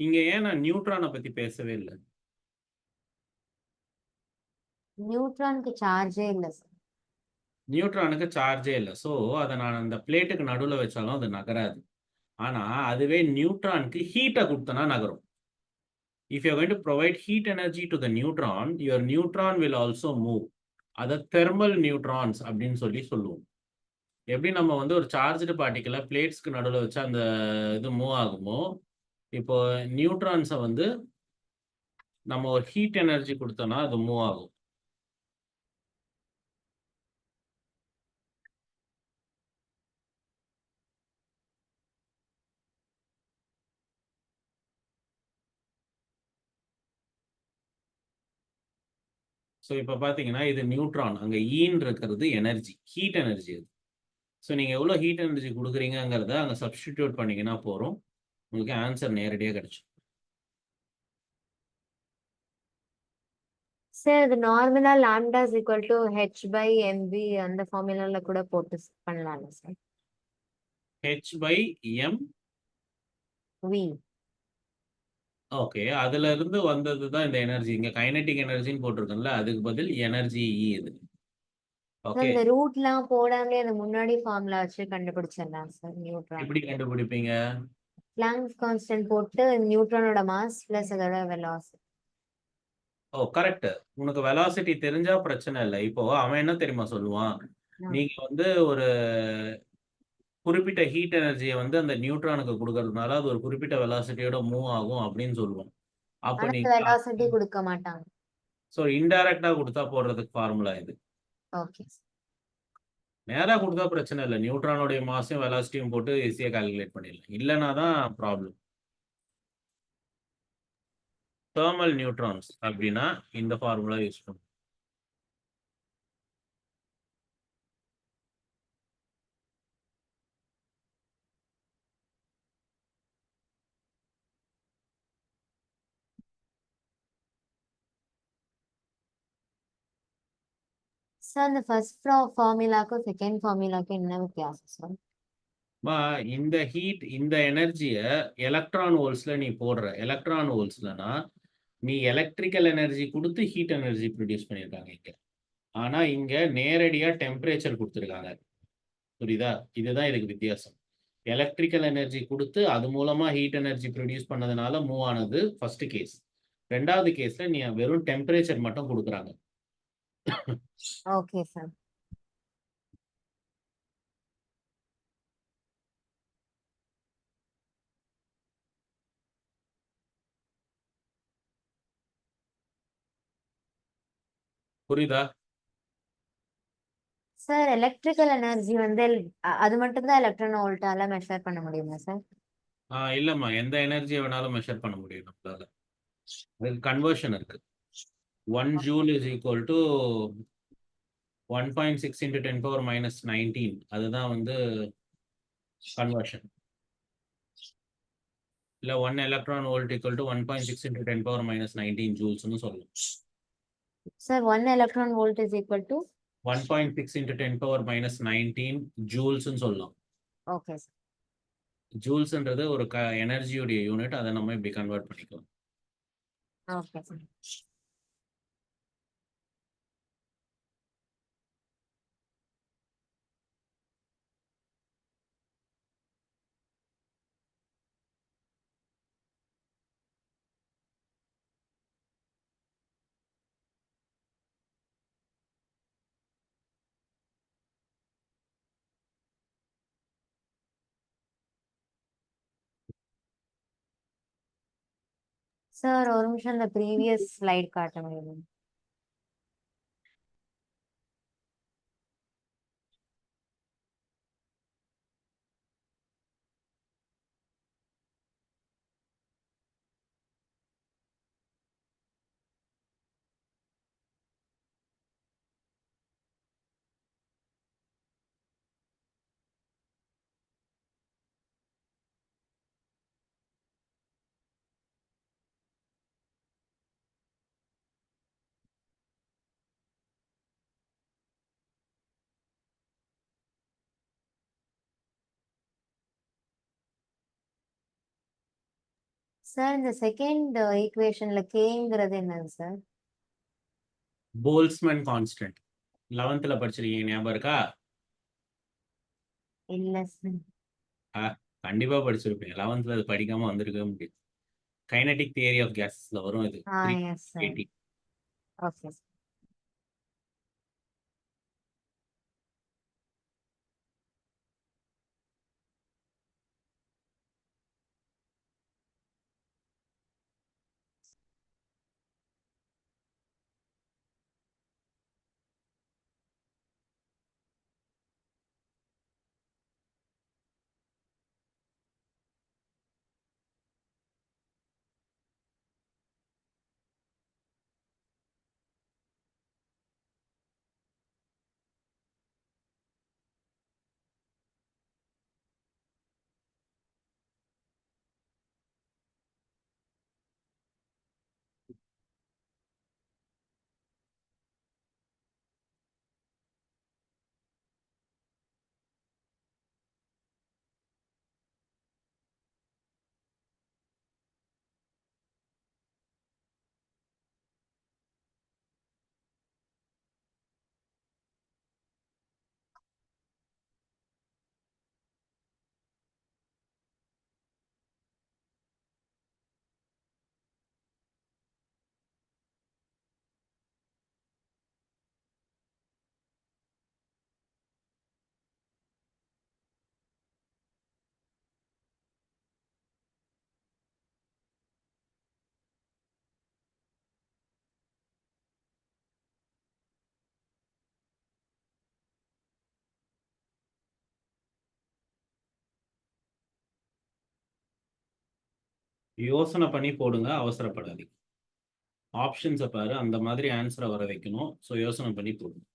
இங்க ஏன் நான் நியூட்ரானை பத்தி பேசவே இல்லை? நியூட்ரானுக்கு சார்ஜே இல்ல சார். நியூட்ரானுக்கு சார்ஜே இல்லை. ஸோ அதை நான் அந்த பிளேட்டுக்கு நடுவில் வச்சாலும் அது நகராது. ஆனா அதுவே நியூட்ரானுக்கு ஹீட்டை கொடுத்தனா நகரும். If you are going to provide heat energy to the neutron, your neutron will also move. அதை தெர்மல் நியூட்ரான்ஸ் அப்படின்னு சொல்லுவோம். எப்படி நம்ம வந்து ஒரு சார்ஜ்டு பார்ட்டிக்கலை பிளேட்ஸ்க்கு நடுவில் வச்சு அந்த இது மூவ் ஆகுமோ, இப்போ நியூட்ரான்ஸை வந்து நம்ம ஒரு ஹீட் எனர்ஜி கொடுத்தோம்னா அது மூவ் ஆகும். ஸோ இப்போ பார்த்தீங்கன்னா இது நியூட்ரான், அங்கே ஈன் இருக்கிறது எனர்ஜி, ஹீட் எனர்ஜி அது. ஸோ நீங்கள் எவ்வளோ ஹீட் எனர்ஜி கொடுக்குறீங்கிறத அங்கே சப்ஸ்டிடியூட் பண்ணிங்கன்னா போகிறோம், உங்களுக்கு ஆன்சர் நேரடியாக கிடைக்கும். சார் இது நார்மலா lambda is equal to h/mv அந்த ஃபார்முலால கூட போட்டு பண்ணலாம்ல சார்? h/m. v. ஓகே, அதுல இருந்து வந்தது தான் இந்த எனர்ஜி. இங்க கைனெட்டிக் எனர்ஜின்னு போட்டிருக்கேன்ல, அதுக்கு பதில் எனர்ஜி இ இது. ஓகே, இந்த ரூட்லாம் போடாமலே அந்த முன்னாடி ஃபார்முலா வச்சு கண்டுபிடிச்சிடலாம் சார் நியூட்ரான். எப்படி கண்டுபிடிப்பீங்க? பிளாங்க்ஸ் கான்ஸ்டன்ட் போட்டு நியூட்ரானோட மாஸ் பிளஸ் அதோட வெலாசிட்டி. ஓ கரெக்ட். உனக்கு வெலாசிட்டி தெரிஞ்சா பிரச்சனை இல்லை. இப்போ அவன் என்ன தெரியுமா சொல்லுவான், நீங்க வந்து ஒரு குறிப்பிட்ட ஹீட் எனர்ஜியை வந்து அந்த நியூட்ரானுக்கு கொடுக்கறதுனால அது ஒரு குறிப்பிட்ட வெலாசிட்டியோட மூவ் ஆகும் அப்படின்னு சொல்லுவோம். அப்போ ஆனா நீங்க வெலாசிட்டி கொடுக்க மாட்டாங்க. ஸோ இன்டைரக்டா கொடுத்தா போடுறதுக்கு ஃபார்முலா இது. ஓகே. நேரா கொடுத்தா பிரச்சனை இல்லை, நியூட்ரானோடைய மாஸையும் வெலாசிட்டியும் போட்டு ஈஸியாக கால்குலேட் பண்ணிடலாம். இல்லைனா தான் ப்ராப்ளம். தெர்மல் நியூட்ரான்ஸ் அப்படின்னா இந்த ஃபார்முலா யூஸ் பண்ணும். சார் இந்த ஃபர்ஸ்ட் ஃபார்முலாக்கும் செகண்ட் ஃபார்முலாக்கும் என்ன வித்தியாசம் சார்? இந்த ஹீட், இந்த எனர்ஜியை எலக்ட்ரான் வோல்ட்ஸ்ல நீ போடுற. எலக்ட்ரான் வோல்ட்ஸ்லனா நீ எலக்ட்ரிக்கல் எனர்ஜி கொடுத்து ஹீட் எனர்ஜி ப்ரொடியூஸ் பண்ணியிருக்காங்க இங்க. ஆனா இங்க நேரடியா டெம்பரேச்சர் கொடுத்துருக்காங்க. புரியுதா? இதுதான் இதுக்கு வித்தியாசம். எலக்ட்ரிக்கல் எனர்ஜி கொடுத்து அது மூலமா ஹீட் எனர்ஜி ப்ரொடியூஸ் பண்ணதுனால மூவ் ஆனது ஃபர்ஸ்ட் கேஸ். ரெண்டாவது கேஸ்ல நீ வெறும் டெம்பரேச்சர் மட்டும் கொடுக்குறாங்க. Okay sir. புரியுதா? சார் எலக்ட்ரிக்கல் எனர்ஜி வந்து அது மட்டும் தான் எலக்ட்ரான் வோல்ட்டால மெஷர் பண்ண முடியுமா சார்? இல்லம்மா, எந்த எனர்ஜியை வேணாலும் மெஷர் பண்ண முடியும் நம்மளால. அதுக்கு கன்வர்ஷன் இருக்கு. 1 joule is equal to 1.6 into 10 power minus 19. அதுதான் வந்து கன்வர்ஷன். இல்ல 1 electron volt equal to 1.6 into 10 power minus 19 joules-னு சொல்லலாம். Sir 1 electron volt is equal to 1.6 into 10 power minus 19 joules-னு சொல்லலாம். Okay sir. ஜூல்ஸ்ன்றது ஒரு எனர்ஜியுடைய யூனிட். அதை நம்ம இப்படி கன்வெர்ட் பண்ணிக்கலாம். Okay sir. சார் ஒரு நிமிஷம் இந்த ப்ரீவியஸ் ஸ்லைட் காட்ட முடியுமா? சார் இந்த செகண்ட் ஈக்குவேஷன்ல கேங்கிறது என்னது சார்? Boltzmann constant. 11th படிச்சிருக்கீங்க, ஞாபகம் இருக்கா? இல்ல சார். கண்டிப்பா படிச்சிருப்பீங்க. 11th அது படிக்காம வந்திருக்கவே முடியாது. கைனடிக் தியரி ஆஃப் கேஸஸ்ல வரும் இது. Yes sir. 380. Okay sir. யோசனை பண்ணி போடுங்க, அவசரப்படாதீங்க. ஆப்ஷன்ஸை பாரு, அந்த மாதிரி ஆன்சரை வர வைக்கணும். ஸோ யோசனை பண்ணி போடுங்க.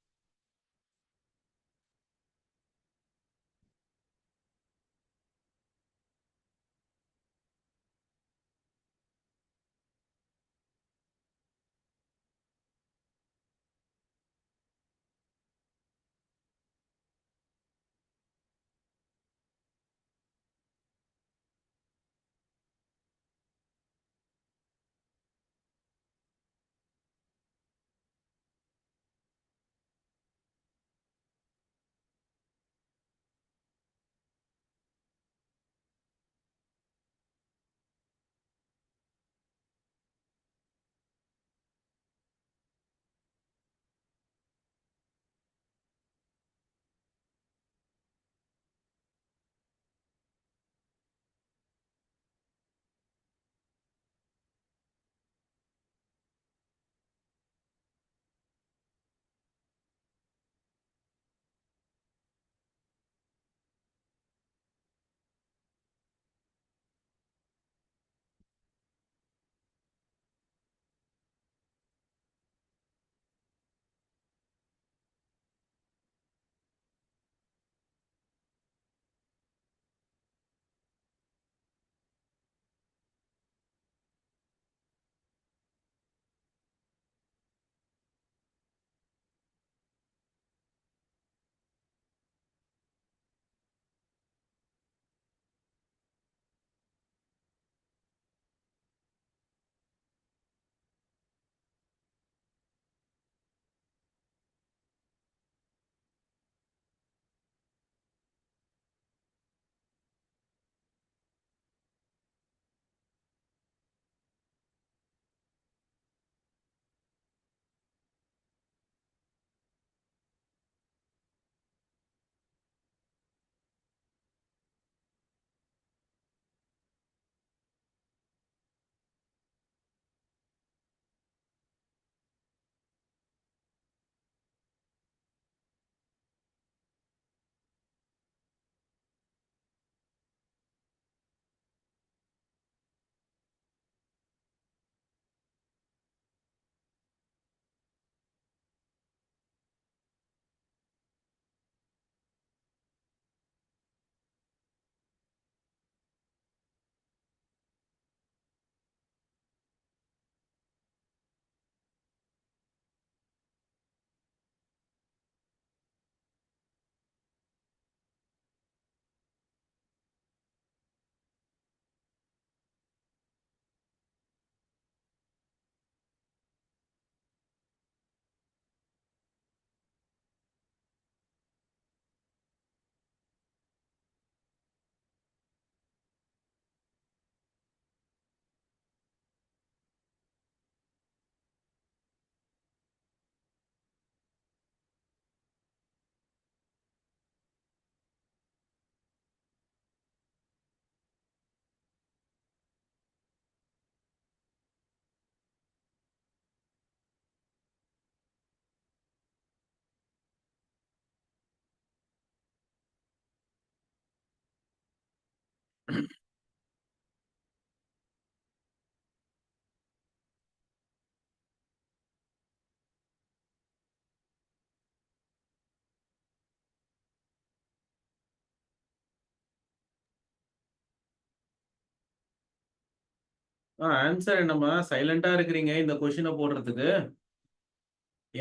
ஆன்சர் என்னம்மா சைலண்டா இருக்கிறீங்க இந்த கொஸ்டினை போடுறதுக்கு?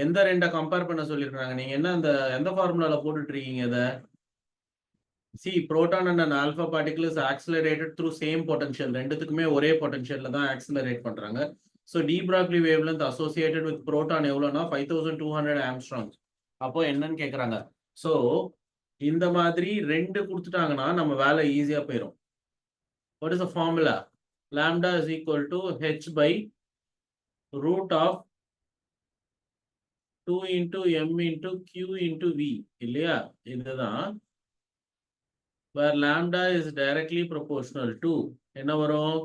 எந்த ரெண்டை கம்பேர் பண்ண சொல்லியிருக்காங்க? நீங்க என்ன அந்த எந்த ஃபார்முலால போட்டுட்டு இருக்கீங்க இத? See, proton and an alpha particle is accelerated through same potential. ரெண்டுத்துக்குமே ஒரே பொட்டன்ஷியல்ல தான் ஆக்சிலரேட் பண்றாங்க. So de Broglie wavelength associated with proton எவ்வளோனா 5200 ஆம்ஸ்ட்ராங். அப்போ என்னன்னு கேக்குறாங்க. So இந்த மாதிரி ரெண்டு கொடுத்துட்டாங்கன்னா நம்ம வேலை ஈஸியா போயிடும். What is the formula? Lambda is equal to h by root of 2 into m into q into v. இல்லையா? இதுதான். Where lambda is directly proportional to என்ன வரும்?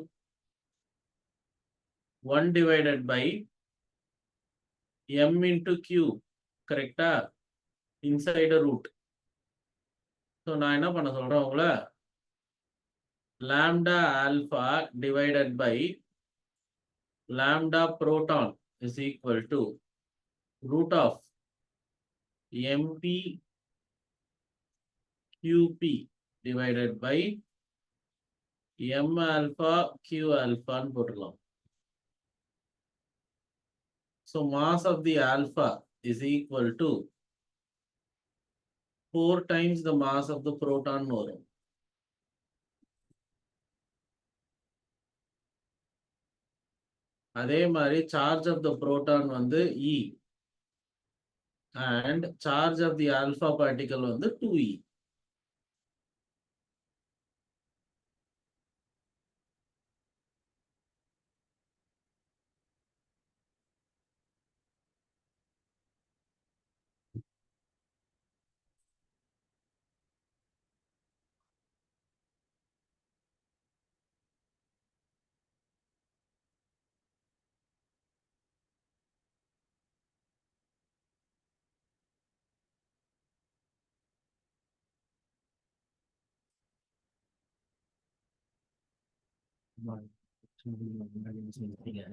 1 divided by m into q. கரெக்டா? Inside a root. So நான் என்ன பண்ண சொல்றேன் உங்களை? Lambda alpha divided by lambda proton is equal to root of mp qp divided by m alpha q alpha ன்னு போட்டுக்கலாம். So mass of the alpha is equal to 4 times the mass of the proton வரும். அதே மாதிரி charge of the proton வந்து E and charge of the alpha particle வந்து 2E.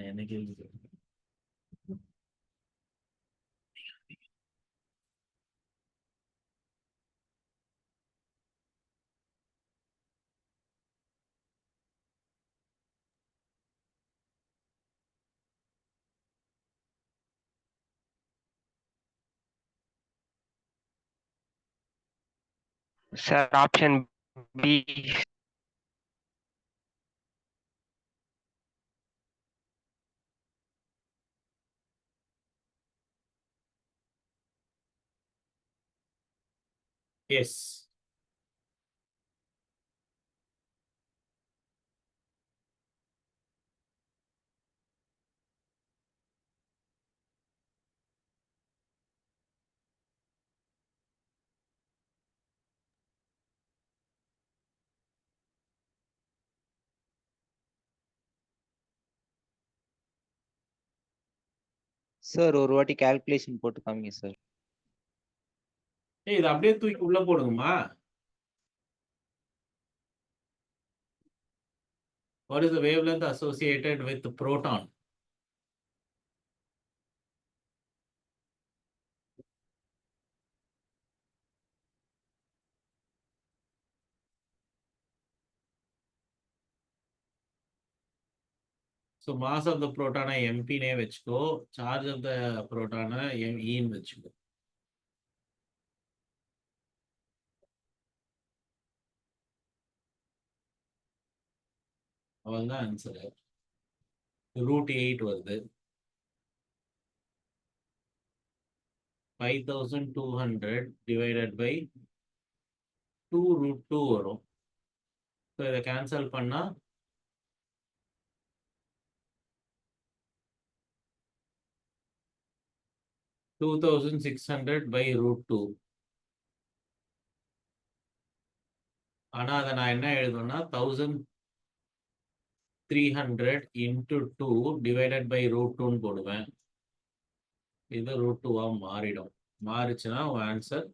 எனக்கு Sir, option B. Yes. Sir ஒரு வாட்டி calculation போட்டு காமிங்க சார். இது அப்படியே தூக்கி உள்ள போடுங்கம்மா. What is the wavelength associated with the proton? So mass of the proton mp னே வெச்சுக்கோ, charge of the proton me ன்னு வெச்சுக்கோ. அவ்வளவுதான் ஆன்சர். √8 வருது. 5200 divided by 2√2 வரும். ஸோ இதை கேன்சல் பண்ணா 2600 by √2. ஆனா அதை நான் என்ன எழுதுவேன்னா 1300 into 2 divided by √2 போடுவேன். இது √2 மாறிடும். மாறிச்சுன்னா ஆன்சர்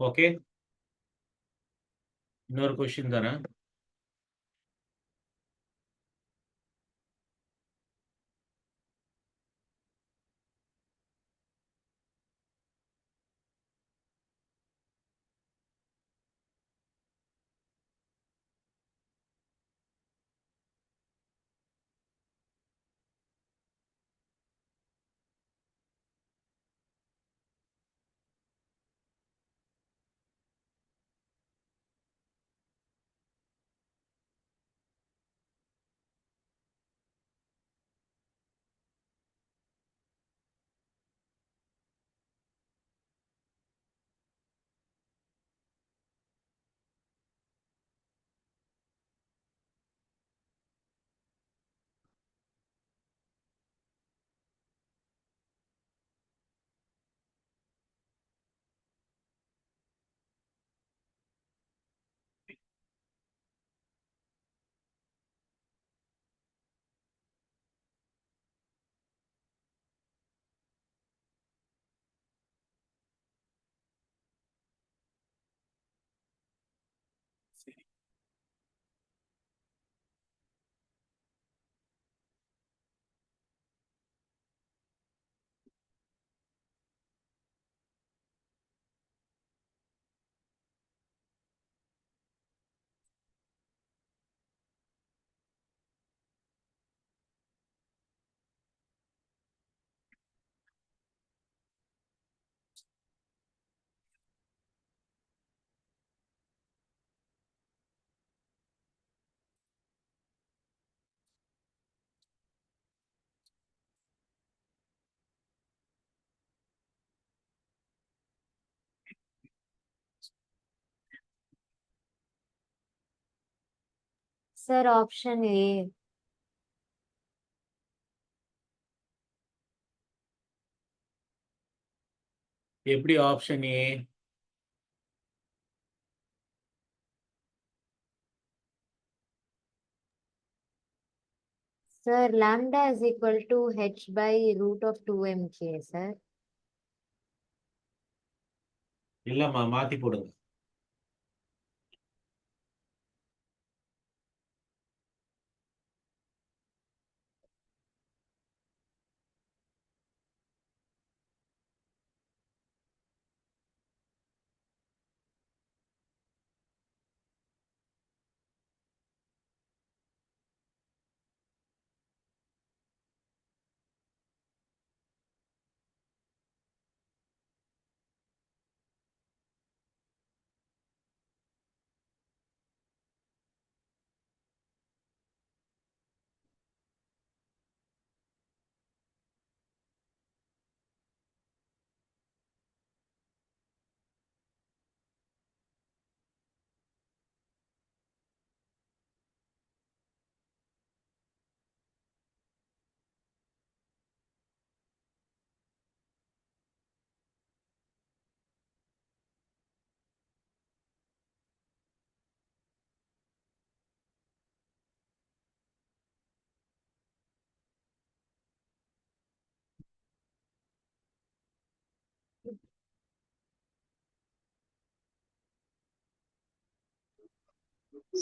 ஓகே, இன்னொரு கொஸ்டின் தரேன். Sir option A. எப்படி option A? Sir lambda is equal to h by root of 2mk sir. இல்லம்மா, மாத்தி போடுங்க.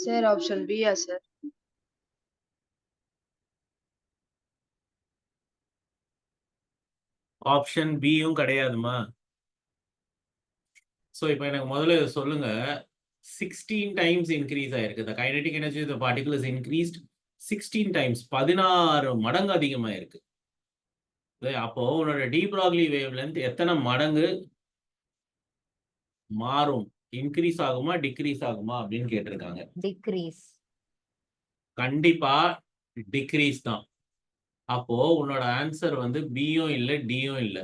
சார் ஆப்ஷன் பியா சார்? ஆப்ஷன் பியும் கிடையாதுமா. ஸோ இப்போ எனக்கு முதல்ல இதை சொல்லுங்க. 16 டைம்ஸ் இன்க்ரீஸ் ஆயிருக்கு. The kinetic energy of the particle is increased 16 times, 16 மடங்கு அதிகமாயிருக்கு. அப்போ உன்னோட டி ப்ராக்லி வேவ் லென்த் எத்தனை மடங்கு மாறும்? இன்க்ரீஸ் ஆகுமா டிக்ரீஸ் ஆகுமா அப்படின்னு கேட்டிருக்காங்க. டிக்ரீஸ். கண்டிப்பா டிக்ரீஸ் தான். அப்போ உன்னோட ஆன்சர் வந்து பியும் இல்லை டியும் இல்லை.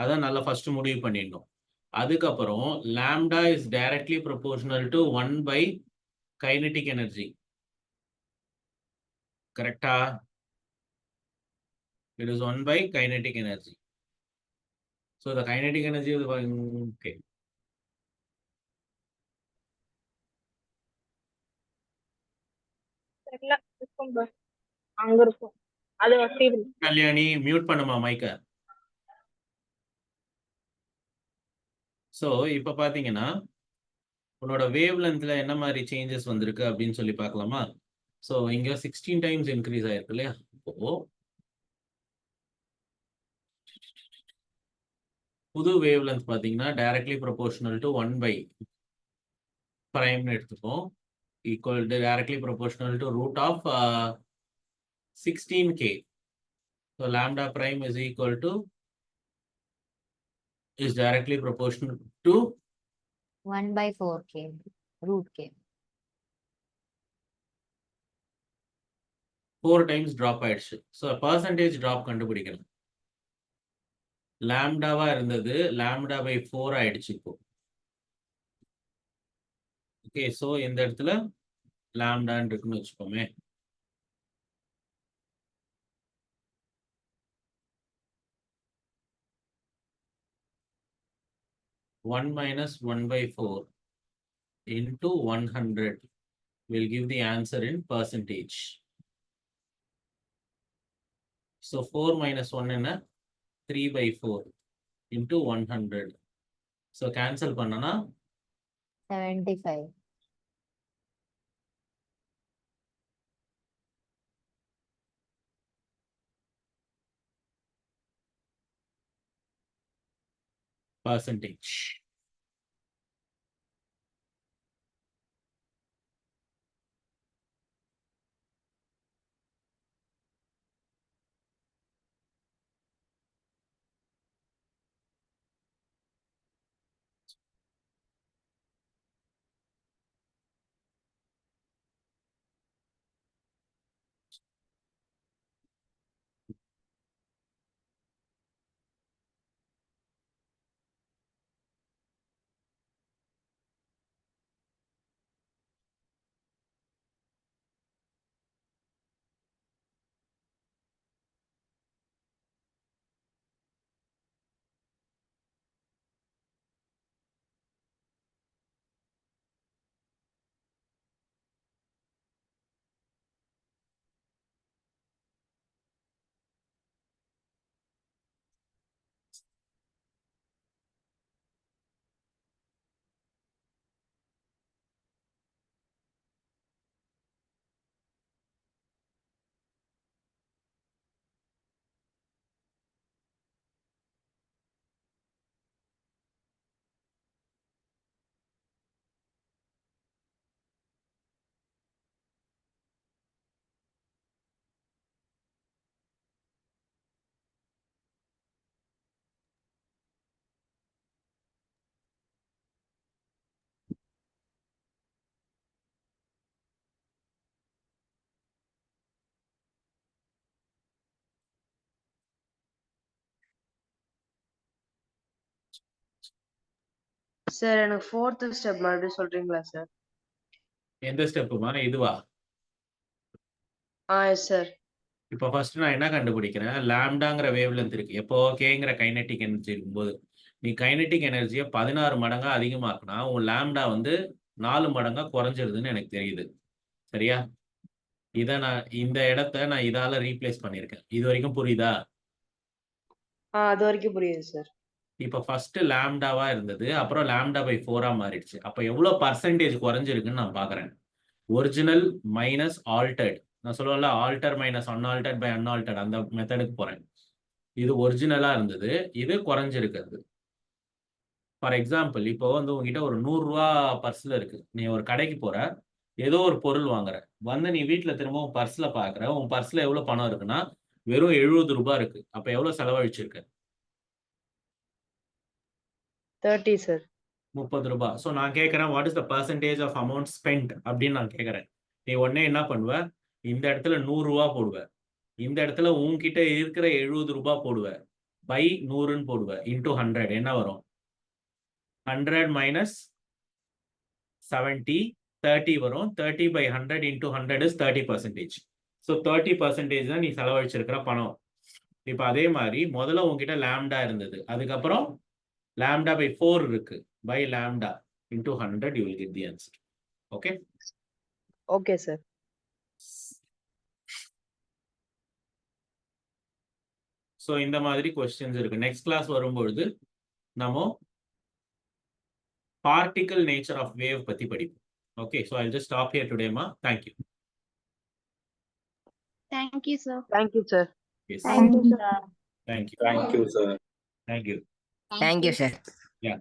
அதான் நல்லா ஃபர்ஸ்ட் முடிவு பண்ணிடணும். அதுக்கப்புறம் lambda is directly proportional to 1 by kinetic energy. கரெக்டா? It is 1 by kinetic energy. So the kinetic energy of the okay. அங்க இருக்கும். அது stable. கல்யாணி மியூட் பண்ணுமா மைக்க. ஸோ இப்போ பார்த்தீங்கன்னா உன்னோட வேவ் லென்த்ல என்ன மாதிரி சேஞ்சஸ் வந்திருக்கு அப்படின்னு சொல்லி பார்க்கலாமா? ஸோ இங்க 16 டைம்ஸ் இன்க்ரீஸ் ஆயிருக்கு இல்லையா? இப்போ புது வேவ் லென்த் பார்த்தீங்கன்னா டைரக்ட்லி ப்ரொபோர்ஷனல் டு 1 பை பிரைம்னு எடுத்துப்போம், equal to directly proportional to root of 16k. So lambda prime is equal to is directly proportional to 1/4k root k. 4 times drop ஆயிடுச்சு. So percentage drop கண்டுபிடிக்கணும். லாம்டாவா இருந்தது lambda by 4 ஆயிடுச்சு இப்போ. Okay, so இந்த இடத்துல லாம்டான்னு இருக்குன்னு வச்சுக்கோமே. One minus 1/4 into 100 will give the answer in percentage. So 4 minus 1 என்ன 3/4 into 100. So cancel பண்ணனா 75. percentage. சார் எனக்கு ஃபோர்த் ஸ்டெப் மறுபடியும் சொல்றீங்களா சார்? எந்த ஸ்டெப்புமா இதுவா? Yes sir. இப்போ ஃபர்ஸ்ட் நான் என்ன கண்டுபிடிக்கிறேன், லாம்டாங்கிற வேவ் லென்த் இருக்கு. எப்போ கேங்கிற கைனெட்டிக் எனர்ஜி இருக்கும்போது நீ கைனெட்டிக் எனர்ஜியை 16 மடங்கா அதிகமாக்குனா உன் லாம்டா வந்து 4 மடங்கா குறைஞ்சிருதுன்னு எனக்கு தெரியுது. சரியா? இந்த இடத்த நான் இதால ரீப்ளேஸ் பண்ணியிருக்கேன். இது வரைக்கும் புரியுதா? அது வரைக்கும் புரியுது சார். இப்போ ஃபர்ஸ்ட் லாம்டாவா இருந்தது, அப்புறம் லாம்டா பை 4 மாறிடுச்சு. அப்போ எவ்வளோ பர்சன்டேஜ் குறைஞ்சிருக்குன்னு நான் பார்க்குறேன். ஒரிஜினல் மைனஸ் ஆல்டர்ட், நான் சொல்லுவேன்ல alter minus unaltered by unaltered, அந்த மெத்தடுக்கு போறேன். இது ஒரிஜினலா இருந்தது, இது குறைஞ்சிருக்கிறது. ஃபார் எக்ஸாம்பிள் இப்போ வந்து உங்ககிட்ட ஒரு 100 ரூபா பர்ஸ்ல இருக்கு. நீ ஒரு கடைக்கு போற, ஏதோ ஒரு பொருள் வாங்குற, வந்து நீ வீட்டுல திரும்பவும் பர்ஸ்ல பாக்குற, உன் பர்ஸ்ல எவ்வளவு பணம் இருக்குன்னா வெறும் 70 ரூபாய் இருக்கு. அப்ப எவ்வளவு செலவழிச்சிருக்க? 30 சார். 30 ரூபாய். ஸோ நான் கேட்கறேன் what is the percentage of amount spend அப்படின்னு நான் கேட்கறேன். நீ உடனே என்ன பண்ணுவ, இந்த இடத்துல 100 ரூபாய் போடுவ, இந்த இடத்துல உன்கிட்ட இருக்கிற 70 ரூபாய் போடுவ, பை 100ன்னு போடுவ, இன்டூ 100 என்ன வரும்? 100 மைனஸ் 70 30 வரும். 30 by 100 into 100 is 30%. ஸோ 30% தான் நீ செலவழிச்சிருக்கிற பணம். இப்போ அதே மாதிரி முதல்ல உங்ககிட்ட லாம்டா இருந்தது, அதுக்கப்புறம் லாம்டா பை 4 இருக்கு, by lambda into 100 you will get the answer. Okay okay sir. So இந்த மாதிரி கொஸ்டின்ஸ் இருக்கு. நெக்ஸ்ட் கிளாஸ் வரும்பொழுது நம்ம பார்ட்டிகல் நேச்சர் ஆஃப் வேவ் பத்தி படிப்போம். Okay, so I just stop here டுடேமா. Thank you. Thank you, sir. Thank you, sir. Yes, Thank you, sir. Thank you. Thank you, sir. Thank you. Thank you, sir. Yeah.